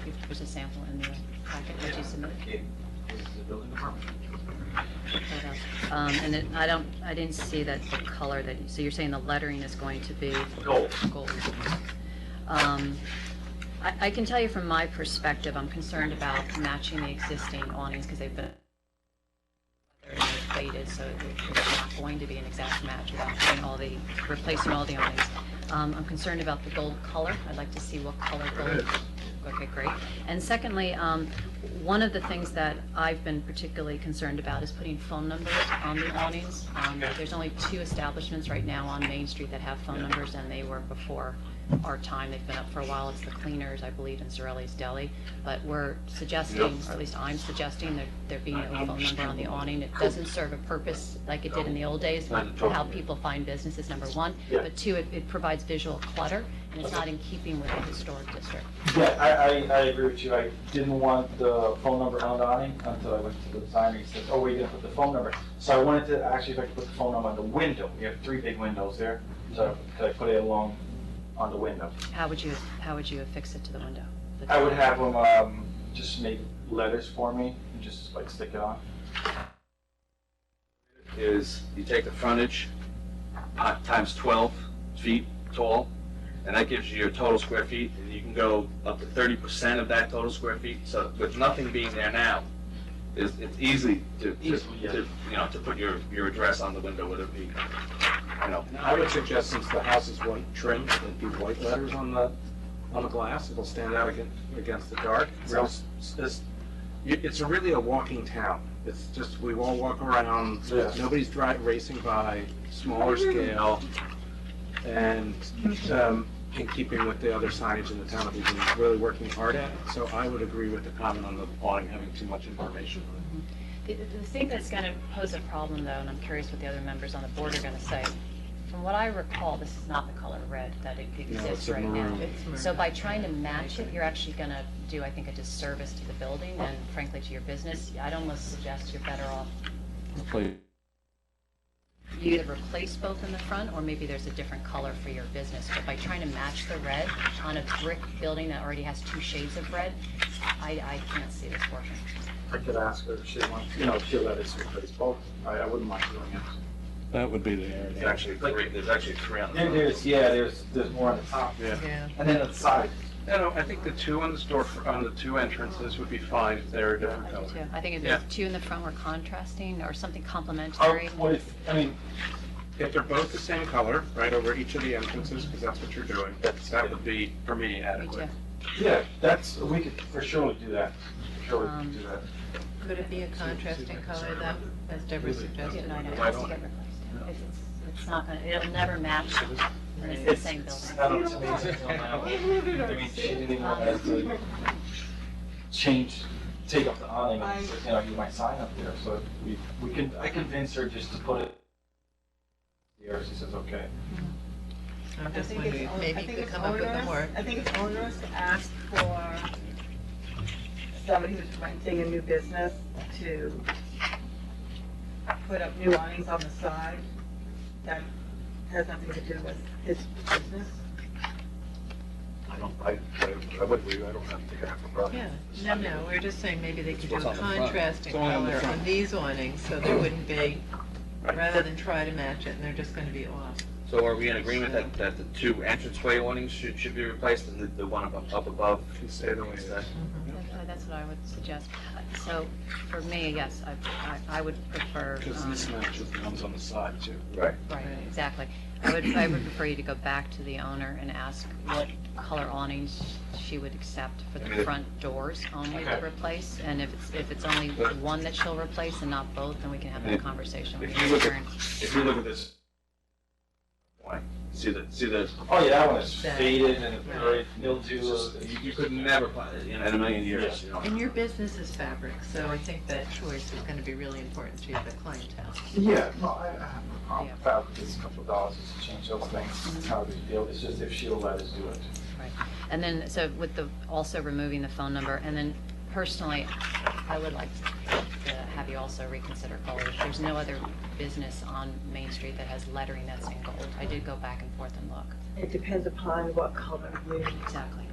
it. There's a sample in the packet that you submitted? Okay. This is the building department. I didn't see that the color that, so you're saying the lettering is going to be? Gold. Gold. I can tell you from my perspective, I'm concerned about matching the existing awnings because they've been faded, so it's not going to be an exact match without replacing all the awnings. I'm concerned about the gold color. I'd like to see what color gold. Okay, great. And secondly, one of the things that I've been particularly concerned about is putting phone numbers on the awnings. There's only 2 establishments right now on Main Street that have phone numbers, and they were before our time. They've been up for a while. It's the Cleaners, I believe, and Zarelli's Deli. But we're suggesting, or at least I'm suggesting, that there be no phone number on the awning. It doesn't serve a purpose like it did in the old days for how people find businesses, number 1. But 2, it provides visual clutter, and it's not in keeping with the historic district. Yeah, I agree with you. I didn't want the phone number on the awning until I went to the designer. He said, oh, we're gonna put the phone number. So I wanted to actually, if I could put the phone number on the window. We have 3 big windows there. So could I put it along on the window? How would you affix it to the window? I would have them just make letters for me and just like stick it on. Is you take the frontage times 12 feet tall, and that gives you your total square feet, and you can go up to 30% of that total square feet. So with nothing being there now, it's easy to put your address on the window, whether it be, I would suggest, since the house is white trim, that be white letters on the glass. It'll stand out against the dark. It's really a walking town. It's just, we all walk around, nobody's racing by, smaller scale, and in keeping with the other signage in the town that we've been really working hard at. So I would agree with the comment on the awning having too much information on it. The thing that's going to pose a problem, though, and I'm curious what the other members on the board are going to say, from what I recall, this is not the color red that exists right now. So by trying to match it, you're actually going to do, I think, a disservice to the building and frankly to your business. I'd almost suggest you're better off you either replace both in the front, or maybe there's a different color for your business. But by trying to match the red on a brick building that already has 2 shades of red, I can't see this working. I could ask her if she wants, if she'll let us replace both. I wouldn't mind doing it. That would be there's actually 3 on the front. There's more on the top. Yeah. And then on the side. I think the 2 on the 2 entrances would be fine if they're a different color. I think if there's 2 in the front were contrasting or something complementary. If they're both the same color, right over each of the entrances, because that's what you're doing, that would be, for me, adequate. Yeah, we could for sure do that. For sure we could do that. Could it be a contrasting color though, as Deborah suggested? No, it has to get replaced. It's not going to, it'll never match when it's the same building. I mean, she didn't even want us to take up the awning and say, you might sign up there. So I convinced her just to put it here. She says, okay. I'm just wondering, maybe you could come up with more. I think it's onerous to ask for somebody who's renting a new business to put up new awnings on the side that has nothing to do with his business. I would agree, I don't think I have a problem. Yeah, no, we're just saying maybe they could do What's a on the front? contrasting color on these awnings, so there wouldn't be, rather than try to match it, and they're just gonna be off. So are we in agreement that the two entranceway awnings should be replaced and the one up above can stay the way it's at? That's what I would suggest. So for me, yes, I would prefer. Because this matches the ones on the side too. Right. Right, exactly. I would prefer you to go back to the owner and ask what color awnings she would accept for the front doors only to replace. And if it's only one that she'll replace and not both, then we can have that conversation. If you look at this, see the. Oh, yeah, that one is faded and very mildew. You could never find it in a million years, you know. And your business is fabric, so I think that choice is gonna be really important to the clientele. Yeah, no, I have no problem. Fabric is a couple of dollars just to change those things. It's not a big deal. It's just if she'll let us do it. Right. And then, so with also removing the phone number, and then personally, I would like to have you also reconsider colors. There's no other business on Main Street that has lettering that's in gold. I did go back and forth and look. It depends upon what color you. Exactly.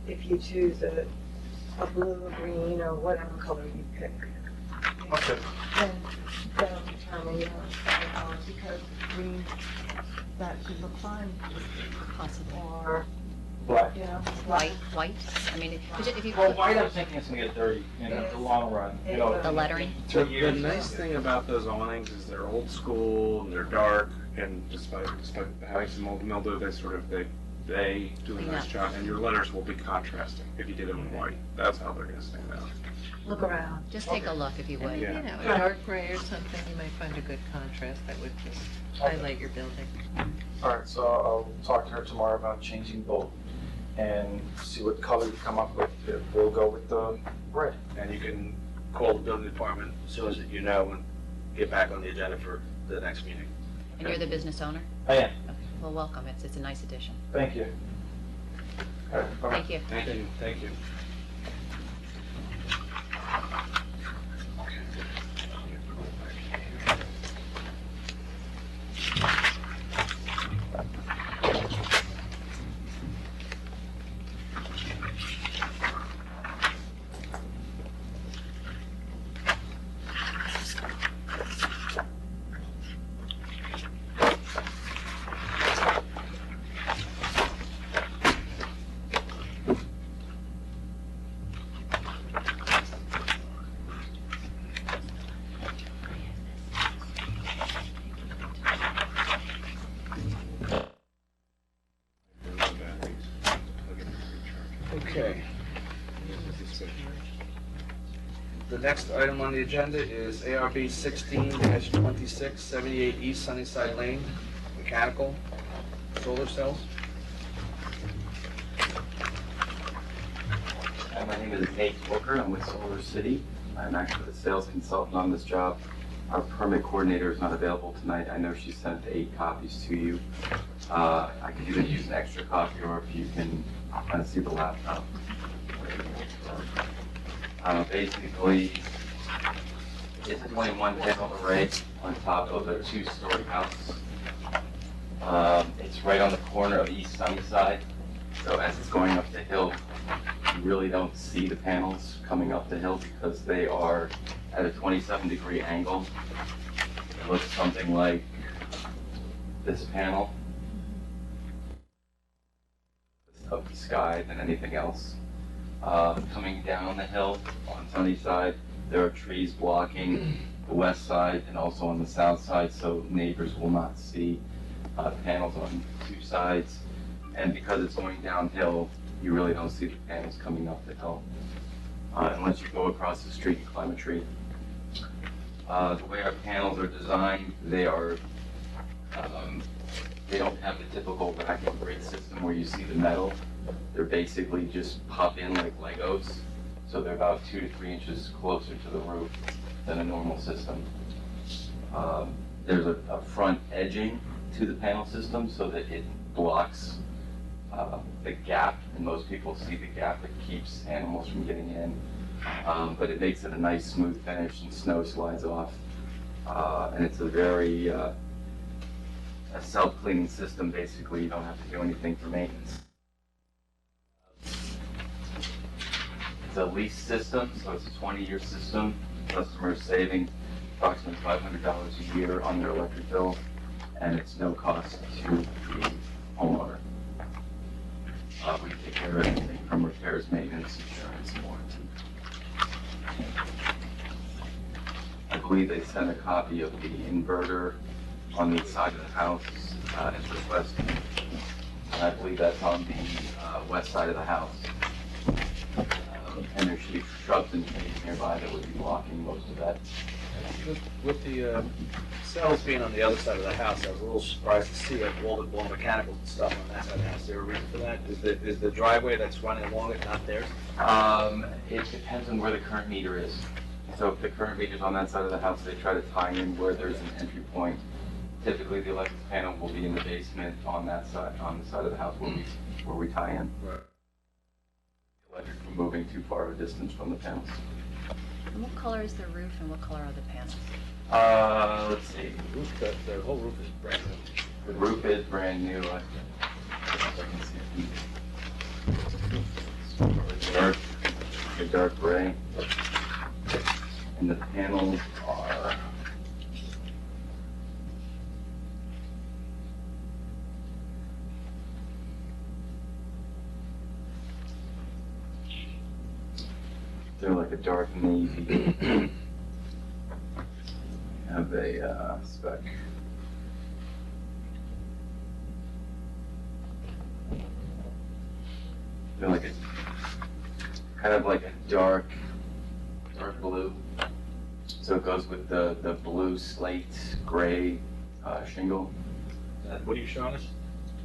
If you choose a blue, a green, or whatever color you pick. Okay. Then that'll determine your color, because green, that should look fine. Possible. Or, Black. you know, White, I mean, if you. Well, white, I'm thinking it's gonna get dirty in the long run, you know. The lettering? The nice thing about those awnings is they're old school and they're dark, and despite having some old mildew, they do a nice job, and your letters will be contrasting if you did them in white. That's how they're gonna stand out. look around. Just take a look if you would. And, you know, a dark gray or something, you might find a good contrast that would just highlight your building. All right, so I'll talk to her tomorrow about changing both and see what color you come up with. We'll go with the red. And you can call the building department as soon as you know and get back on the agenda for the next meeting. And you're the business owner? I am. Okay. Well, welcome. It's a nice addition. Thank you. All right, bye-bye. Thank you. Thank you. Thank you. Okay. The next item on the agenda is ARB 16-26, 78 East Sunnyside Lane, mechanical solar cells. Hi, my name is Nate Booker. I'm with Solar City. I'm actually the sales consultant on this job. Our permit coordinator is not available tonight. I know she sent 8 copies to you. I could either use an extra copy, or if you can kind of see the laptop. Basically, it's a 21 panel array on top of a 2-story house. It's right on the corner of East Sunnyside. So as it's going up the hill, you really don't see the panels coming up the hill because they are at a 27-degree angle. It looks something like this panel of the sky than anything else. Coming down the hill on Sunnyside, there are trees blocking the west side and also on the south side, so neighbors will not see panels on 2 sides. And because it's going downhill, you really don't see the panels coming up the hill unless you go across the street and climb a tree. The way our panels are designed, they don't have the typical rack and braid system where you see the metal. They're basically just pop in like Legos, so they're about 2 to 3 inches closer to the roof than a normal system. There's a front edging to the panel system so that it blocks the gap, and most people see the gap that keeps animals from getting in. But it makes it a nice smooth finish and snow slides off. And it's a very a self-cleaning system. Basically, you don't have to do anything for maintenance. It's a lease system, so it's a 20-year system. Customers saving approximately $500 a year on their electric bill. and it's no cost to the homeowner. We take care of everything from repairs, maintenance, insurance, and warranty. I believe they sent a copy of the inverter on the side of the house as requested. And I believe that's on the west side of the house. And there should be shrubs and trees nearby that would be blocking most of that. With the cells being on the other side of the house, I was a little surprised to see all the mechanical stuff on that side of the house. Is there a reason for that? Is the driveway that's running along it not theirs? It depends on where the current meter is. So if the current meter's on that side of the house, they try to tie in where there's an entry point. Typically, the electric panel will be in the basement on that side, on the side of the house where we tie in. Right. The electric from moving too far of a distance from the panels. And what color is the roof and what color are the panels? Let's see. The whole roof is brand new. The roof is brand new. I can see it. A dark gray. And the panels are they're like a dark navy. Have a spec. They're like a kind of like a dark blue. So it goes with the blue slate gray shingle. What are you showing us?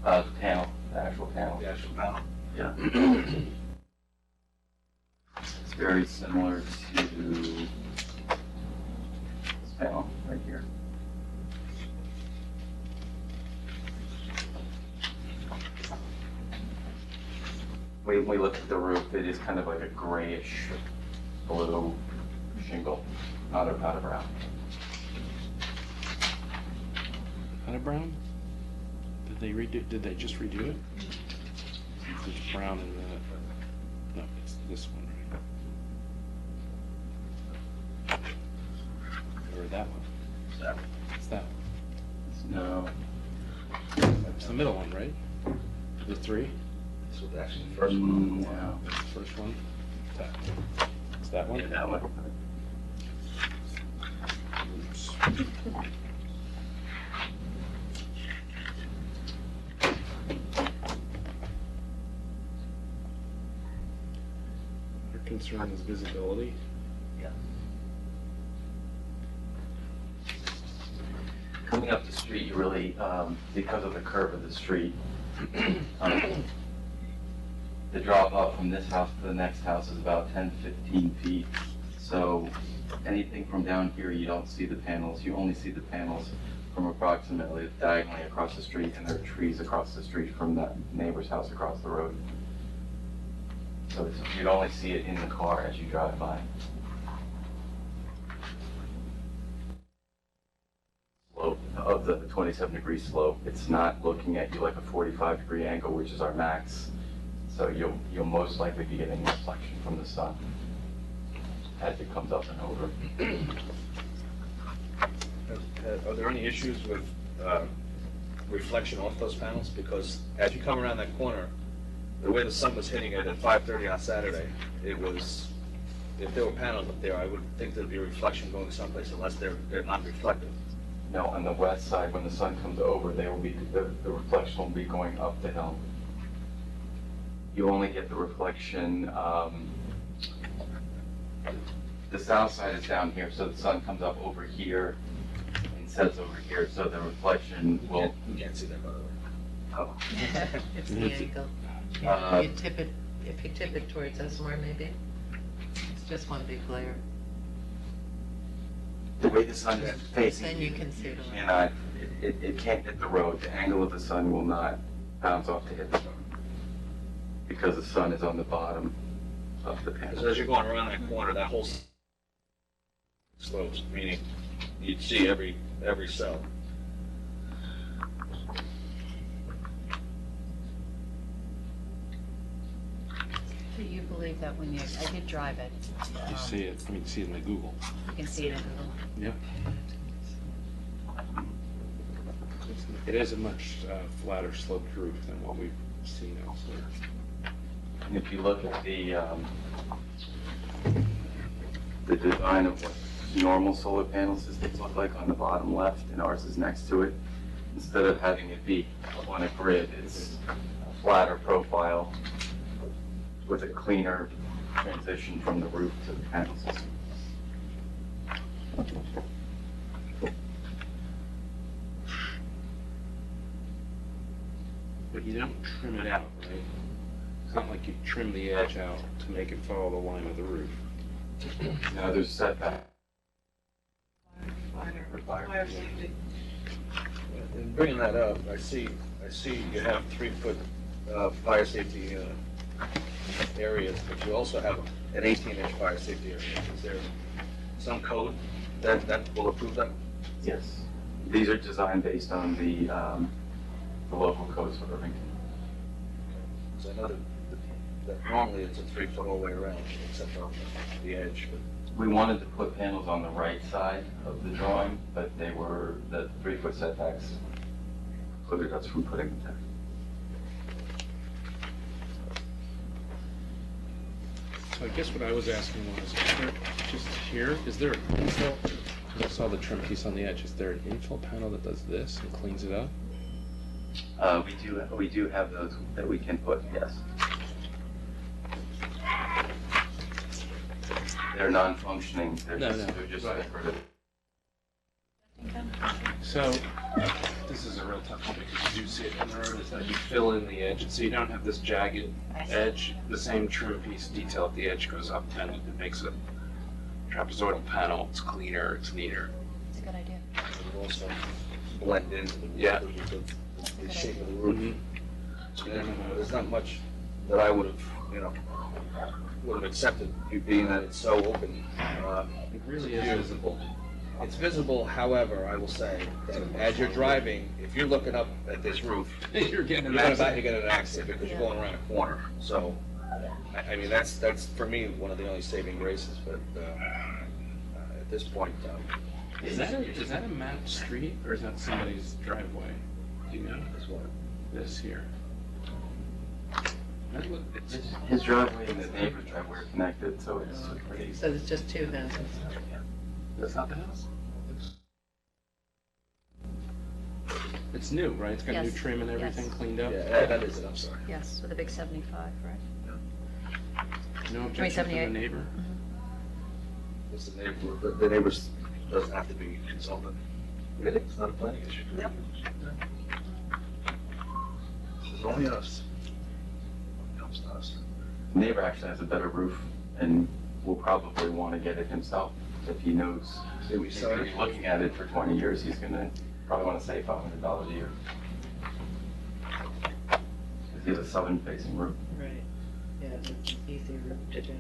The panel, the actual panel. The actual panel? Yeah. It's very similar to this panel right here. When we look at the roof, it is kind of like a grayish blue shingle, not a brown. Not a brown? Did they just redo it? It's brown in the, no, it's this one, right? Or that one? It's that one. No. It's the middle one, right? The three? This was actually the first one. No. That's the first one? It's that one? Yeah, that one. Oops. Our concern is visibility. Yeah. Coming up the street, you really, because of the curve of the street, the drop off from this house to the next house is about 10 to 15 feet. So anything from down here, you don't see the panels. You only see the panels from approximately diagonally across the street, and there are trees across the street from that neighbor's house across the road. So you'd only see it in the car as you drive by. Slope of the 27-degree slope, it's not looking at you like a 45-degree angle, which is our max. So you'll most likely be getting reflection from the sun as it comes up and over. Are there any issues with reflection off those panels? Because as you come around that corner, the way the sun was hitting it at 5:30 on Saturday, it was, if there were panels up there, I would think there'd be a reflection going someplace unless they're not reflective. No, on the west side, when the sun comes over, they will be, the reflection will be going up the hill. You only get the reflection, the south side is down here, so the sun comes up over here and sets over here, so the reflection will. You can't see that, by the way. Oh. It's the angle. Uh, You tip it, if you tip it towards us more, maybe. It's just one big glare. The way the sun is facing. Then you can see it. It can't hit the road. The angle of the sun will not bounce off to hit the road, because the sun is on the bottom of the panel. So as you're going around that corner, that whole slopes, meaning you'd see every cell. Do you believe that when I did drive it. You see it, I mean, you see it in the Google. You can see it in Google. Yep. It is a much flatter sloped roof than what we've seen elsewhere. And if you look at the design of what normal solar panel systems look like on the bottom left, and ours is next to it, instead of having it be on a grid, it's a flatter profile with a cleaner transition from the roof to the panel system. But you don't trim it out, right? It's not like you trim the edge out to make it follow the line of the roof. Now there's setback. Fire safety. In bringing that up, I see you have 3-foot fire safety areas, but you also have an 18-inch fire safety area. Is there some code that will approve that? Yes. These are designed based on the local codes for Irvington. So I know that normally it's a 3-foot all the way around, except on the edge, but We wanted to put panels on the right side of the drawing, but the 3-foot setbacks precluded us from putting them there. So I guess what I was asking was, is there, just here, is there an infill? Because I saw the trim piece on the edge. Is there an infill panel that does this and cleans it up? We do have those that we can put, yes. They're non-functioning, they're just Right. decorative. So, this is a real tough one because you do see it in the road, is that you fill in the edge, so you don't have this jagged edge. The same trim piece detail at the edge goes up and it makes a trapezoidal panel. It's cleaner, it's neater. It's a good idea. it will also blend into the shape of the roof. There's not much that I would have accepted, you being that it's so open. It really is visible. It's visible, however, I will say, that as you're driving, if you're looking up at this roof, You're getting an you're accident. gonna get an accident because you're going around a corner. So, I mean, that's for me one of the only saving graces. But at this point, Is that a mapped street or is that somebody's driveway? Do you know? This one. This here. His driveway and his neighbor's driveway are connected, so it's pretty. So there's just two houses. That's not the house? It's new, right? It's got new Yes. trim and everything Yes. cleaned up? Yeah, that is it. I'm sorry. Yes, with a big 75, right? No objection from the 78. neighbor? It's the neighbor. The neighbors doesn't have to be consulted. Really, it's not a planning issue. Yep. It's only us. It comes to us. The neighbor actually has a better roof and will probably want to get it himself if he knows. Did we He's sell going to it? be looking at it for 20 years, he's going to probably want to save $500 a year. Because he has a southern facing roof. Right. Yeah, it's an easy route to do,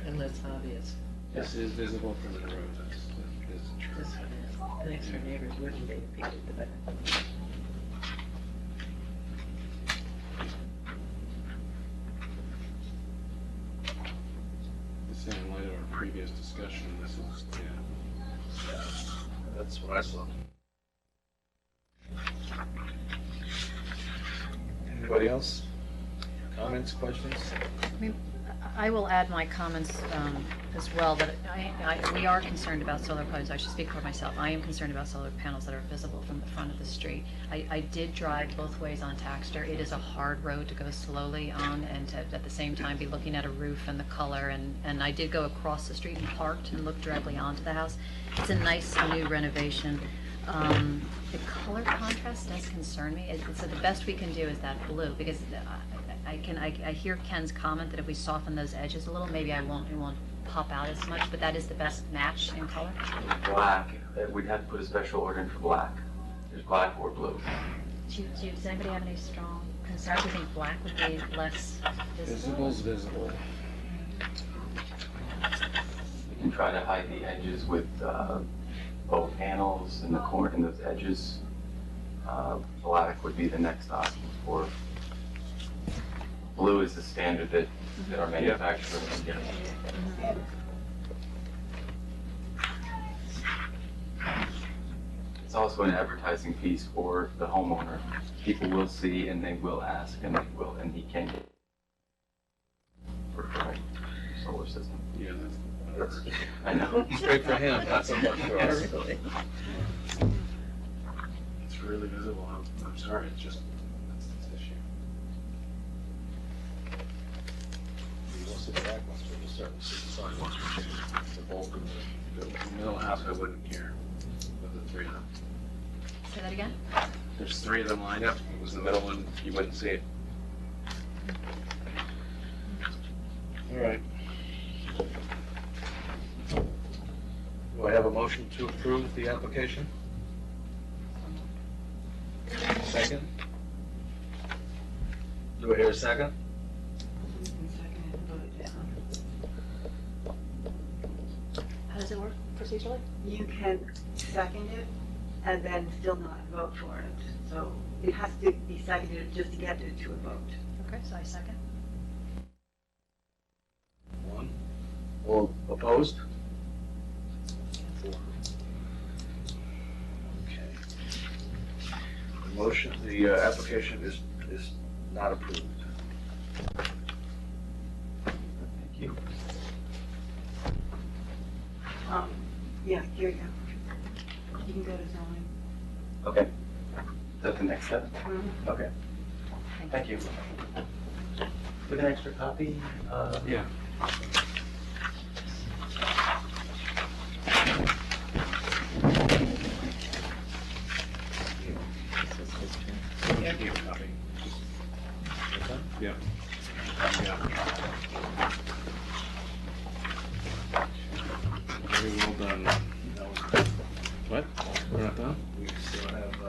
and less obvious. This is visible from the road. That's true. This one is. The next door neighbors wouldn't be if he did the back. This in light of our previous discussion, this is, That's what I saw. Anybody else? Comments, questions? I mean, I will add my comments as well, that we are concerned about solar panels. I should speak for myself. I am concerned about solar panels that are visible from the front of the street. I did drive both ways on Taxter. It is a hard road to go slowly on and to, at the same time, be looking at a roof and the color. And I did go across the street and parked and looked directly onto the house. It's a nice new renovation. The color contrast does concern me. So the best we can do is that blue, because I hear Ken's comment that if we soften those edges a little, maybe it won't pop out as much, but that is the best match in color. Black, we'd have to put a special order in for black. There's black or blue. Does anybody have any strong concerns? Do you think black would be less visible? Visible's visible. We can try to hide the edges with both panels and the corner and those edges. Black would be the next option for. Blue is the standard that our manufacturer is getting. It's also an advertising piece for the homeowner. People will see and they will ask and he can for a solar system. Yeah, That's I know. it's great for him, not so much for us. it's really visible. I'm sorry, it's just, that's this issue. Once it's back, once we start to see the sign, once we change the bulk of The middle house, I wouldn't care of the three of them. Say that again? There's three of them lined up. It was the middle one, you wouldn't see it. All right. Do I have a motion to approve the application? Second? Do I hear a second? How does it work procedurally? You can second it and then still not vote for it. So it has to be seconded just to get it to a vote. Okay, so I second. One. All opposed? Four. Okay. The motion, the application is not approved. Thank you. Yeah, here you go. You can go to zoning. Okay. Is that the next step? Mhm. Okay. Thank you. With an extra copy? Yeah. Yeah. Give a copy. Yeah. Very well done. That was- What? We're not done? We still have,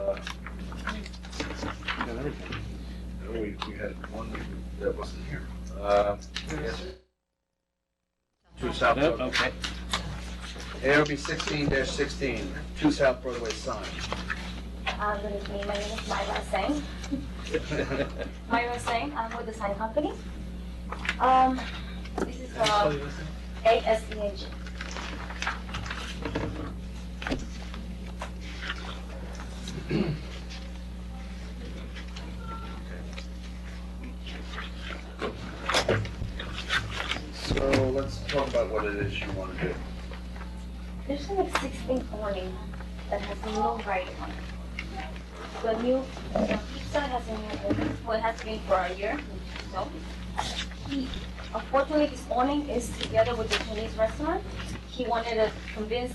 We got everything. no, we had one that wasn't here. Yes. Two South Nope, Broadway. okay. ARB 16-16, 2 South Broadway sign. Good evening, my name is Myra Singh. Myra Singh, I'm with the sign company. This is ASENG. So let's talk about what it is you want to do. There's an existing awning that has no writing on it. The new pizza has a new awning, well, it has been for a year, so. Unfortunately, this awning is together with the Chinese restaurant. He wanted to convince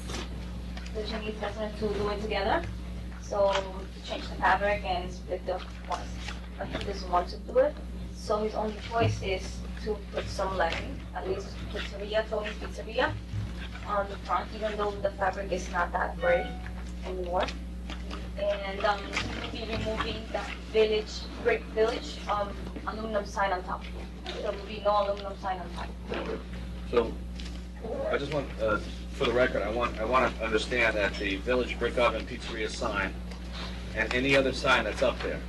the Chinese restaurant to do it together, so to change the fabric and split the ones. But he doesn't want to do it, so his only choice is to put some lettering, at least Pizzeria, Tony's Pizzeria, on the front, even though the fabric is not that great anymore. And he will be removing the village, brick village, aluminum sign on top. There will be no aluminum sign on top. So, I just want, for the record, I want to understand that the Village Brick Oven Pizzeria sign and any other sign that's up there.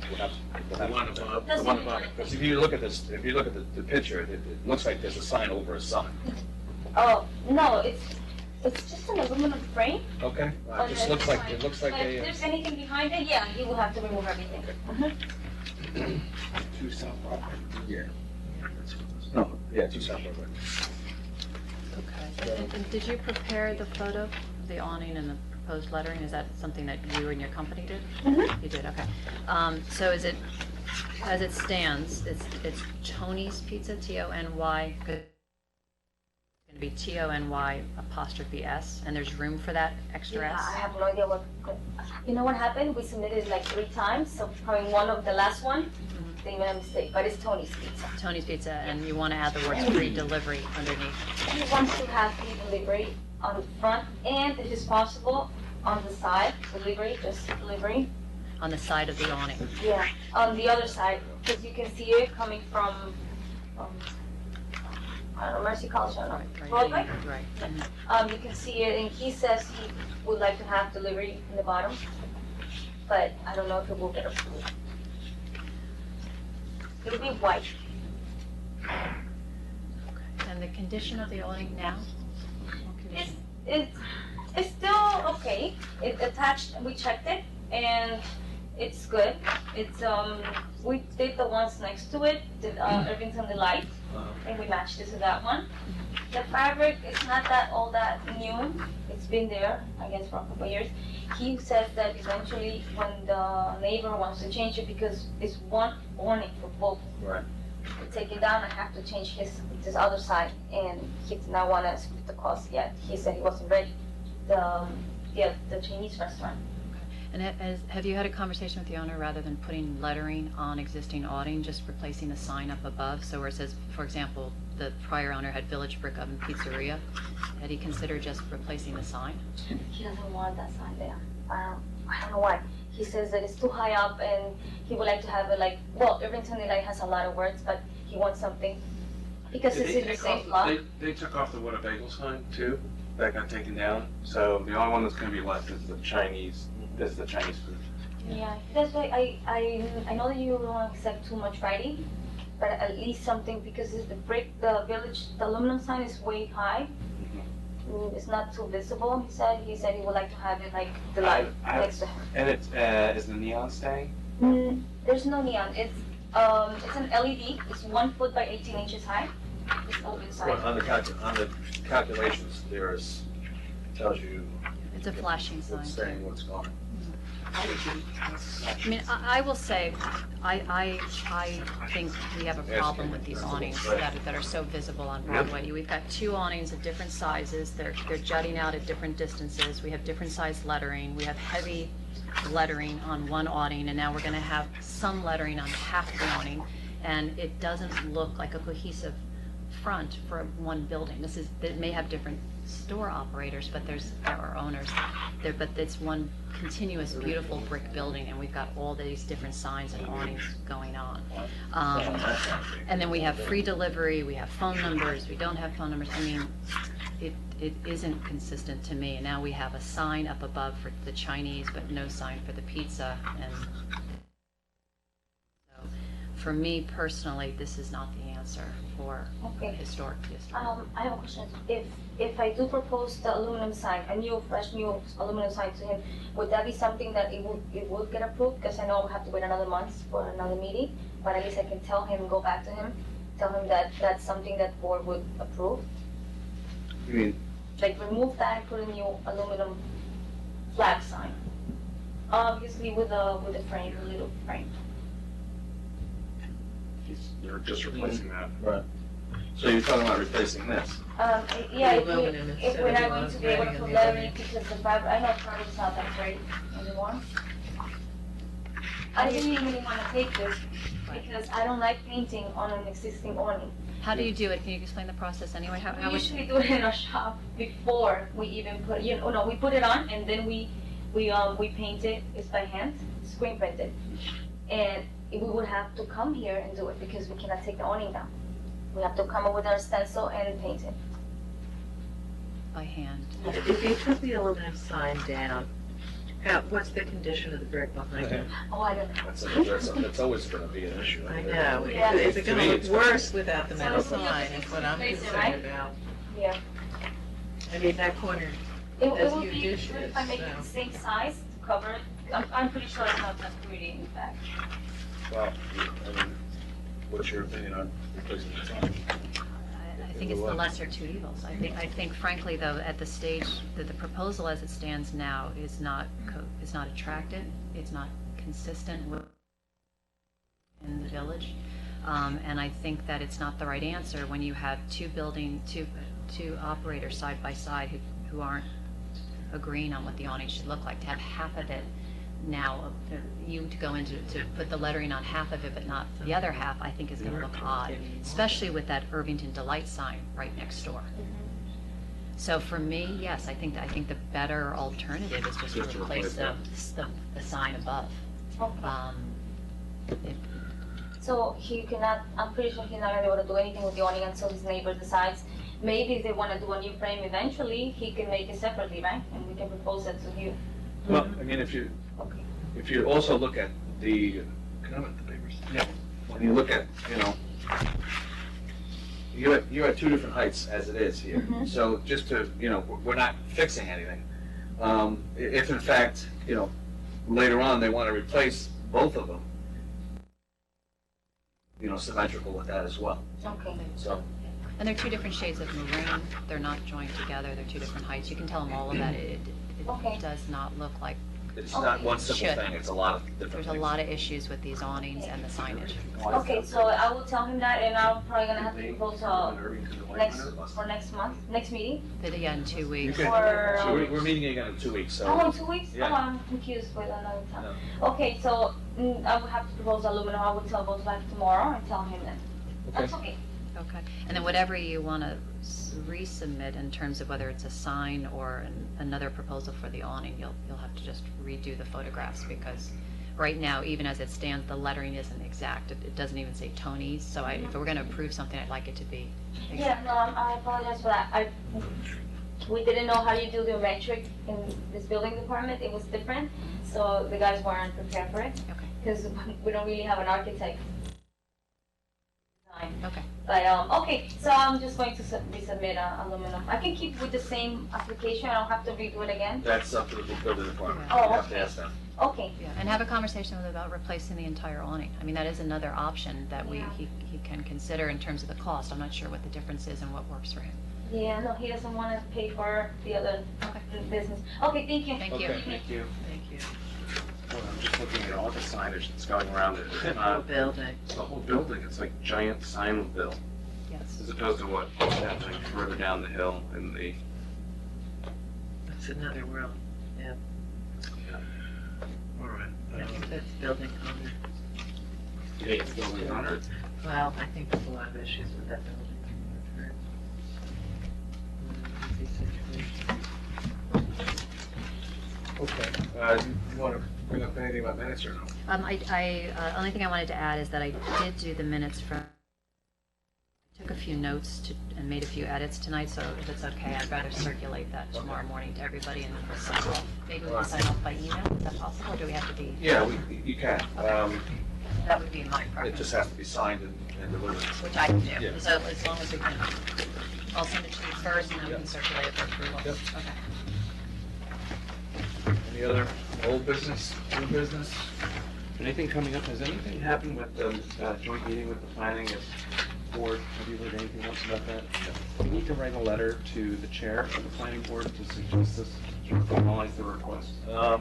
will have- The one above. The one above. Because if you look at this, if you look at the picture, it looks like there's a sign over a sign. Oh, no, it's just an aluminum frame. Okay? but It just looks like, it looks like But if a, there's anything behind it, yeah, he will have to remove everything. two South Broadway. Yeah. No, yeah, two South Broadway. Okay. And did you prepare the photo of the awning and the proposed lettering? Is that something that you and your company did? Mhm. You did, okay. So is it, as it stands, it's Tony's Pizza, Tony, it's going to be Tony''S, and there's room for that extra Yeah, S? I have no idea you know what happened? We submitted like 3 times, so probably one of the last one, they made a mistake, but it's Tony's Pizza. Tony's Pizza, and you want to add the words free delivery underneath. He wants to have free delivery on the front, and if it's possible, on the side, delivery, just delivery. On the side of the awning. Yeah, on the other side, because you can see it coming from, I don't know, Mercy College, I don't know, Broadway. Right. You can see it, and he says he would like to have delivery in the bottom, but I don't know if it will get approved. It'll be white. And the condition of the awning now? What condition? It's It's still okay. It attached, we checked it, and it's good. It's, we did the ones next to it, did Irvington Delight, and we matched it to that one. The fabric is not that all that new. It's been there, I guess, for a couple of years. He says that eventually when the neighbor wants to change it, because it's one awning for both. Right. To take it down, I have to change this other side, and he did not want to split the cost yet. He said he wasn't ready. The Chinese restaurant. And have you had a conversation with the owner, rather than putting lettering on existing awning, just replacing the sign up above? So where it says, for example, the prior owner had Village Brick Oven Pizzeria, had he considered just replacing the sign? He doesn't want that sign there. I don't know why. He says that it's too high up, and he would like to have it like, well, Irvington Delight has a lot of words, but he wants something, because it's in the same block. They took off the What a Bagel sign too, that got taken down, so the only one that's gonna be left is the Chinese food. Yeah, that's why I know that you don't accept too much writing, but at least something, because it's the Village, the aluminum sign is way high. It's not too visible, he said he would like to have it like the light next to him. And it's, is the neon staying? There's no neon, it's an LED, it's 1 foot by 18 inches high. It's open sign. Well, on the calculations, tells you. It's a flashing sign. What's saying what's going. I mean, I will say, I think we have a problem with these awnings that are so visible on Broadway. We've got 2 awnings of different sizes. They're jutting out at different distances. We have different size lettering. We have heavy lettering on one awning, and now we're going to have some lettering on half the awning, and it doesn't look like a cohesive front for one building. It may have different store operators, but there are owners there, but it's one continuous beautiful brick building, and we've got all these different signs and awnings going on. And then we have free delivery, we have phone numbers, we don't have phone numbers. I mean, it isn't consistent to me. And now we have a sign up above for the Chinese, but no sign for the pizza. And so, for me personally, this is not the answer for a historic district. I have a question. If I do propose the aluminum sign, a fresh new aluminum sign to him, would that be something that it would get approved? Because I know I'll have to wait another month for another meeting, but at least I can tell him, go back to him, tell him that that's something that board would approve. You mean? Like remove that and put a new aluminum flag sign. Obviously with a frame, a little frame. They're just replacing that. Right. So you're talking about replacing this? Yeah, Aluminum if instead we're of not going to be able to writing on put the lettering, awning. because the fabric, I know fabric's not that great anymore. I didn't really want to take this because I don't like painting on an existing awning. How do you do it? Can you explain the process anyway? How We would usually do it in our shop before we even put, we put it on and then we paint it. It's by hand, screen printed, and we would have to come here and do it because we cannot take the awning down. We have to come up with our stencil and paint it. by hand? If you took the aluminum sign down, what's the condition of the brick behind it? Oh, I don't know. That's always going to be an issue. I know. Yeah. Is it To gonna me, look it's worse without the metal So it's sign, is what I'm face it, concerned right? about. Yeah. I mean, that corner It has would huge be issues, good if I make it so. the same size to cover it. I'm pretty sure it's not that pretty, in fact. Well, I mean, what's your opinion on replacing the sign? I think it's the lesser two evils. I think frankly, though, at the stage, that the proposal as it stands now is not attractive, it's not consistent with in the village, and I think that it's not the right answer when you have two operators side by side who aren't agreeing on what the awning should look like. To have half of it now, you to go into to put the lettering on half of it but not the other half, I think is going to look odd, especially with that Irvington Delight sign right next door. So for me, yes, I think the better alternative is just to replace the sign above. So he cannot, I'm pretty sure he's not gonna be able to do anything with the awning until his neighbor decides. Maybe if they wanna do a new frame eventually, he can make it separately, right? And we can propose it to you. Well, I mean, if you also look at the, can I look at the papers? Yeah. When you look at, you're at two different heights as it is here. So just to, we're not fixing anything. If in fact, later on, they want to replace both of them, symmetrical with that as well. Okay. So, And they're two different shades of maroon. They're not joined together. They're two different heights. You can tell them all of that. It Okay. does not look like. it's not one simple Should. thing, it's a lot of different There's things. a lot of issues with these awnings and the signage. Okay, so I will tell him that, and I'm probably gonna have to propose next month, next meeting. Yeah, in 2 weeks. Okay. Or, So we're meeting again in 2 weeks, so. Oh, in 2 weeks? Yeah. Oh, I'm confused with another time. Okay, so I will have to propose aluminum. I will tell Volkswagen tomorrow and tell him then. That's okay. Okay. And then whatever you want to resubmit in terms of whether it's a sign or another proposal for the awning, you'll have to just redo the photographs because right now, even as it stands, the lettering isn't exact. It doesn't even say Tony's. So if we're going to approve something, I'd like it to be Yeah, no, I apologize for that. We didn't know how you do the metric in this building department. It was different, so the guys weren't prepared for it. Okay. Because we don't really have an architect. Okay. But, okay, so I'm just going to resubmit aluminum. I can keep with the same application. I don't have to redo it again. That's up to the building department. Oh, You have to okay. ask them. Okay. Yeah, and have a conversation with him about replacing the entire awning. I mean, that is another option that he can consider in terms of the cost. I'm not sure what the difference is and what works for him. Yeah, no, he doesn't want to pay for the other business. Okay, thank you. Thank you. Okay, thank you. Thank you. Well, I'm just looking at all the signage that's going around it. The whole building. The whole building, it's like giant sign bill. Yes. As opposed to what's happening further down the hill in the. That's another world, yeah. All right. I think that's building owner. Yeah, it's building owner. Well, I think there's a lot of issues with that building. Okay, you want to bring up anything about minutes or no? Only thing I wanted to add is that I did do the minutes from, I took a few notes and made a few edits tonight, so if it's okay, I'd rather circulate that tomorrow morning to everybody and we'll sign off. Maybe we can sign off by email, is that possible, or do we have to be? Yeah, you can. That would be my It preference, just has to be signed and delivered. which I can do, Yeah. so as long as we can. I'll send it to you first and then we can circulate it for approval. Yep. Okay. Any other old business, new business? Anything coming up? Has anything happened with the joint meeting with the planning board? Have you heard anything else about that? We need to write a letter to the chair of the planning board to suggest this, to formalize the request. I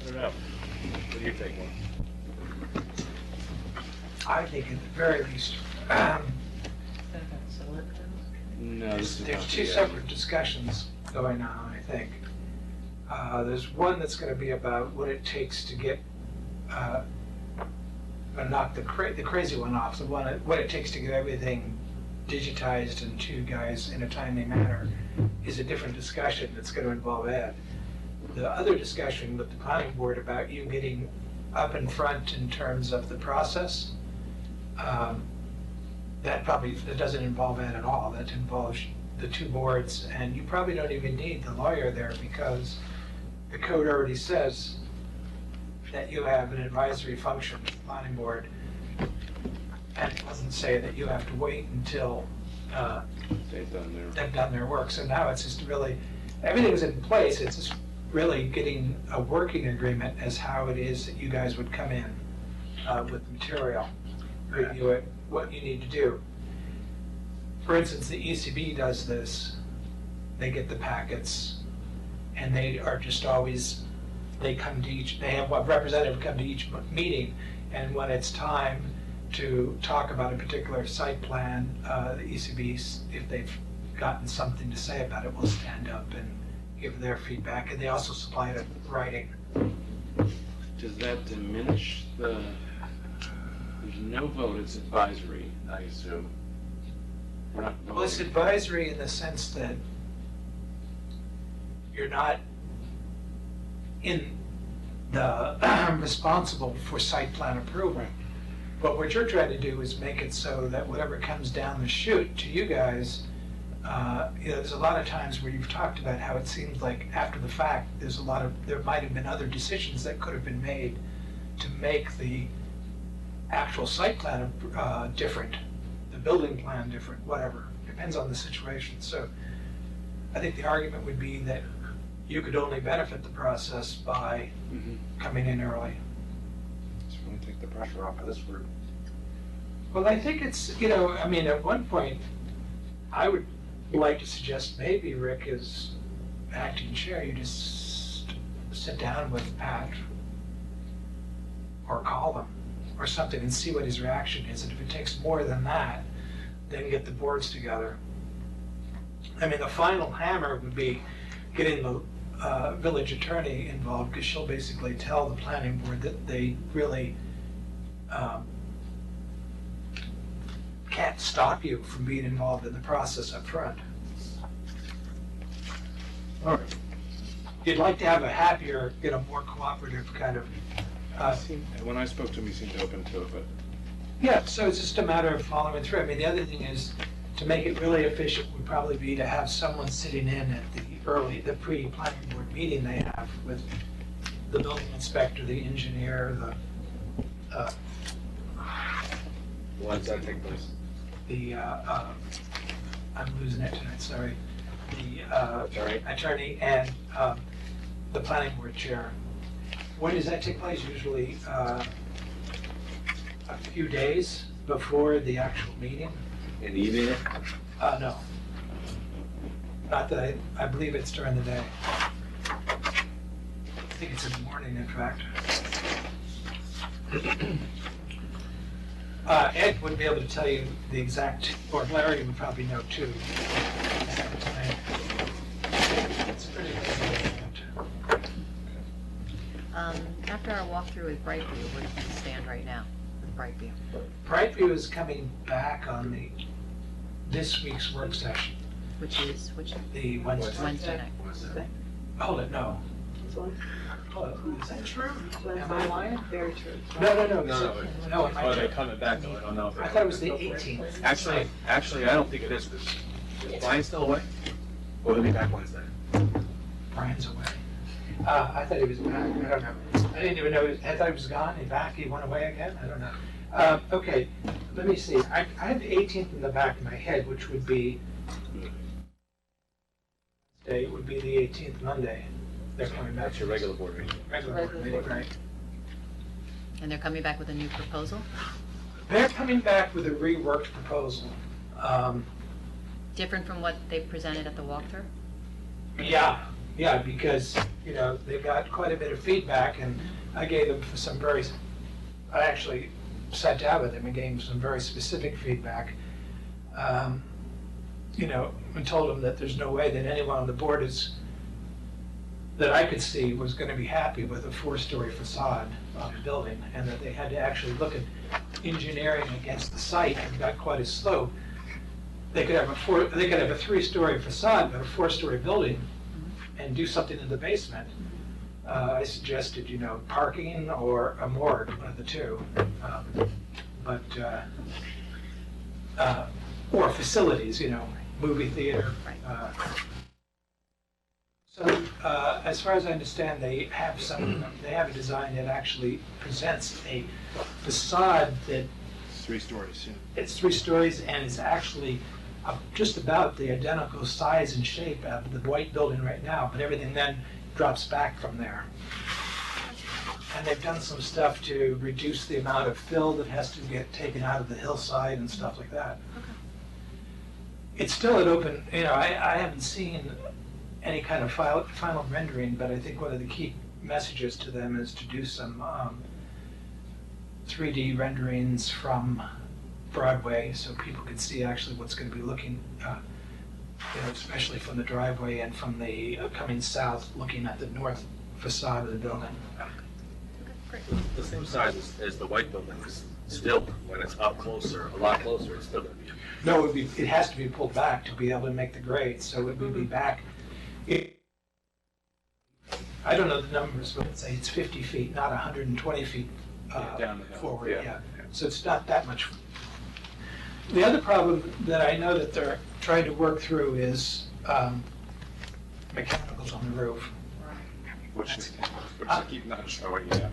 don't know. What do you think, Warren? I think at the very least, No, this is there's about two the, separate discussions going on, I think. There's one that's gonna be about what it takes to get, knock the crazy one off, the one, what it takes to get everything digitized and to you guys in a timely manner is a different discussion that's gonna involve Ed. The other discussion with the planning board about you getting up in front in terms of the process, that doesn't involve Ed at all. That involves the two boards, and you probably don't even need the lawyer there because the code already says that you have an advisory function, planning board, and it doesn't say that you have to wait until they've done their work. So now it's just really, everything's in place. It's just really getting a working agreement as how it is that you guys would come in with material, review it, what you need to do. For instance, the ECB does this. They get the packets, and they are just always, they come to each, they have a representative come to each meeting, and when it's time to talk about a particular site plan, the ECB, if they've gotten something to say about it, will stand up and give their feedback, and they also supply it in writing. Does that diminish the, there's no vote, it's advisory, I assume. We're not Well, it's voting. advisory in the sense that you're not in the responsible for site plan approval. But what you're trying to do is make it so that whatever comes down the chute to you guys, there's a lot of times where you've talked about how it seems like after the fact, there might have been other decisions that could have been made to make the actual site plan building plan different, whatever, depends on the situation. So I think the argument would be that you could only benefit the process by coming in early. Just want to take the pressure off of this group. Well, I think it's, I mean, at one point, I would like to suggest maybe Rick is acting chair, you just sit down with Pat or call him or something and see what his reaction is. And if it takes more than that, then get the boards together. I mean, the final hammer would be getting the village attorney involved, because she'll basically tell the planning board that they really can't stop you from being involved in the process up front. All right. You'd like to have a happier, more cooperative kind of. When I spoke to him, he seemed open to it, but. Yeah, so it's just a matter of following through. I mean, the other thing is, to make it really efficient would probably be to have someone sitting in at the pre-planning board meeting they have with the building inspector, the engineer, When does that take place? I'm losing it tonight, sorry. The attorney and the planning board chair. When does that take place? Usually a few days before the actual meeting? In the evening? No. Not that I believe it's during the day. I think it's in the morning, in fact. Ed would be able to tell you the exact, or Larry would probably know too. It's pretty good. After our walkthrough with Brightview, where do you stand right now with Brightview? Brightview is coming back on this week's work session. Which is the Wednesday. Wednesday night. Hold it, no. Hold it, is that true? Am I lying? Very true. No. No, are they coming back though? I don't know. If I thought it was the 18th. Actually, I don't think it is. Is Brian still away? Or will he be back Wednesday? Brian's away. I thought he was back. I don't know. I didn't even know. I thought he was gone. He back. He went away again. I don't know. Okay, let me see. I have the 18th in the back of my head, which would be the 18th Monday. They're coming back. That's your regular board meeting. Regular board meeting, right? And they're coming back with a new proposal? They're coming back with a reworked proposal. Different from what they presented at the walkthrough? Yeah, because, they've got quite a bit of feedback, and I gave them I actually sat down with them and gave them some very specific feedback. And told them that there's no way that anyone on the board that I could see was going to be happy with a 4-story facade on the building, and that they had to actually look at engineering against the site and got quite a slope. They could have a 3-story facade, but a 4-story building, and do something in the basement. I suggested, parking or a morgue, one of the two. Or facilities, movie theater. So as far as I understand, they have a design that actually presents a facade that. 3 stories, yeah. It's 3 stories, and it's actually just about the identical size and shape of the white building right now, but everything then drops back from there. And they've done some stuff to reduce the amount of fill that has to get taken out of the hillside and stuff like that. Okay. It's still an open, I haven't seen any kind of final rendering, but I think one of the key messages to them is to do some 3D renderings from Broadway, so people can see actually what's going to be looking, especially from the driveway and from the coming south, looking at the north facade of the building. The same size as the white building is still, when it's up closer, a lot closer, it's still going to be. No, it has to be pulled back to be able to make the grade, so it would be back. I don't know the numbers, but let's say it's 50 feet, not 120 feet down the hill. Forward. Yeah. So it's not that much. The other problem that I know that they're trying to work through is mechanicals on the roof. Which they keep not showing, yeah.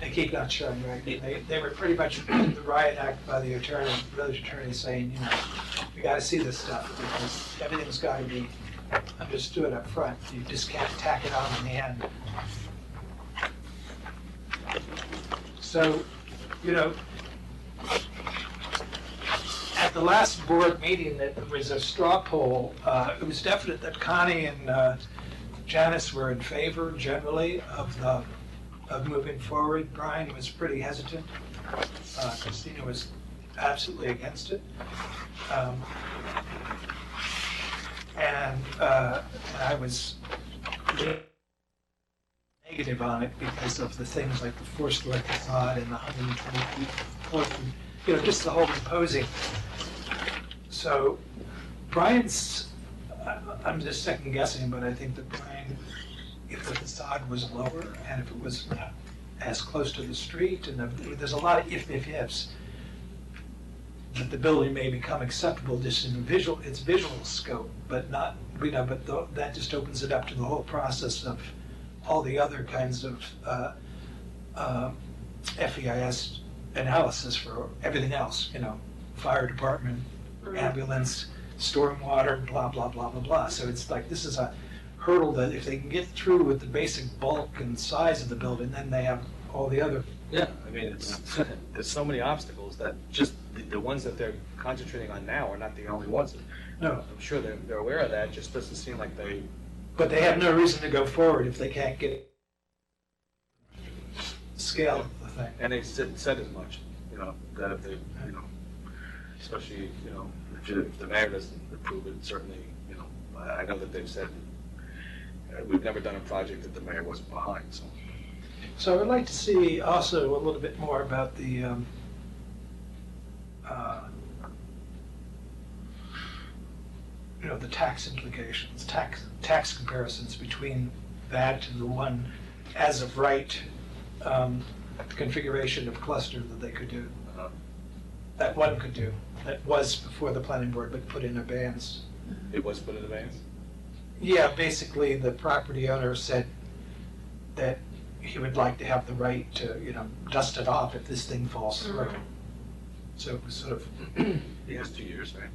They keep not showing, right? They were pretty much in the riot act by the village attorney saying, we got to see this stuff because everything's got to be understood up front. You just can't tack it on in the end. So, you know, at the last board meeting, that there was a straw poll. It was definite that Connie and Janice were in favor generally of moving forward. Brian was pretty hesitant. Christina was absolutely against it. And I was negative on it because of the things like the 4-story facade and the 120 feet close, you know, just the whole imposing. So Brian's, I'm just second guessing, but I think that Brian, if the facade was lower and if it was not as close to the street, and there's a lot of ifs, that the building may become acceptable just in its visual scope, but not, you know, but that just opens it up to the whole process of all the other kinds of FEIS analysis for everything else, you know, fire department, ambulance, stormwater, blah, blah, blah, blah, blah. So it's like, this is a hurdle that if they can get through with the basic bulk and size of the building, then they have all the other. Yeah, I mean, there's so many obstacles that just the ones that they're concentrating on now are not the only ones. No. I'm sure they're aware of that, just doesn't seem like they. But they have no reason to go forward if they can't get scale of the thing. And they said as much, you know, that if they, you know, especially, you know, if the mayor doesn't approve it, certainly, you know, I know that they've said, we've never done a project that the mayor wasn't behind, so. So I'd like to see also a little bit more about the you know, the tax implications, tax comparisons between that and the one as of right configuration of cluster that they could do. That one could do, that was before the planning board, but put in abeyance. It was put in abeyance? Yeah, basically the property owner said that he would like to have the right to, you know, dust it off if this thing falls through. So it was sort of. He has 2 years, right?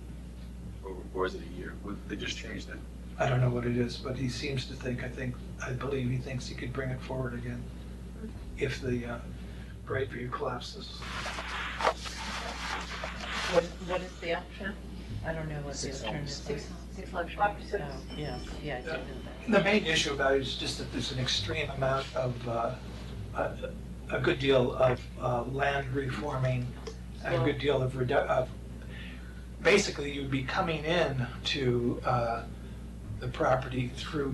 Or is it a year? They just changed that. I don't know what it is, but he seems to think, I believe he thinks he could bring it forward again if the Brightview collapses. What is the option? I don't know what the alternative is. Six luxury. Oh, yes, yeah, I did know that. The main issue about it is just that there's an extreme amount of, a good deal of land reforming, and a good deal of basically you'd be coming in to the property through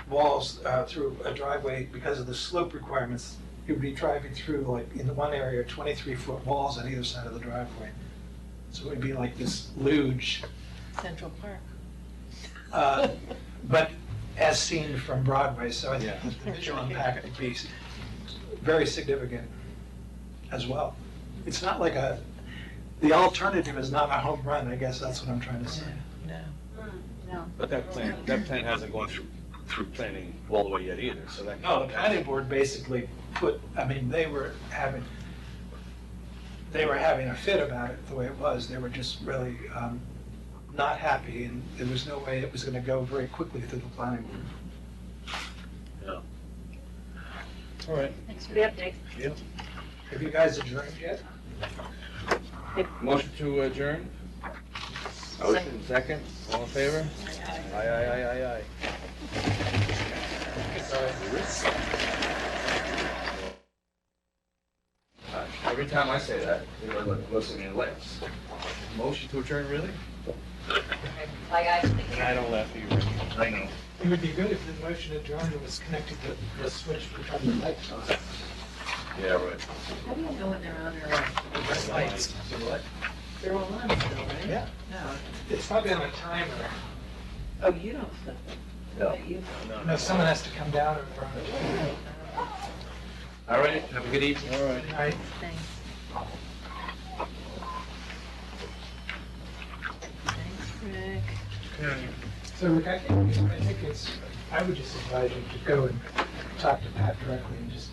walls, through a driveway because of the slope requirements. You'd be driving through, like, in the one area, 23-foot walls on either side of the driveway. So it would be like this luge. Central Park. But as seen from Broadway, so I think the visual impact would be very significant as well. It's not like the alternative is not a home run, I guess that's what I'm trying to say. No. But that plan hasn't gone through planning all the way yet either, so that. No, the planning board basically they were having a fit about it the way it was. They were just really not happy, and there was no way it was going to go very quickly through the planning board. Yeah. All right. Thanks for the update. Yeah. Have you guys adjourned yet? Motion to adjourn? Motion, second, all in favor? Aye. Every time I say that, you looks at me and laughs. Motion to adjourn, really? Bye, guys. And I don't laugh at you, Rick. I know. It would be good if the motion adjourned was connected to the switch to turn the lights on. Yeah, right. How do you know when they're on or off? The lights. What? They're all on still, right? Yeah. No. It's probably on a timer. Oh, you don't stuff it. No. But you. No, someone has to come down and run it. All right, have a good evening. All right. All right. Thanks. Thanks, Rick. So Rick, I think I would just advise you to go and talk to Pat directly and just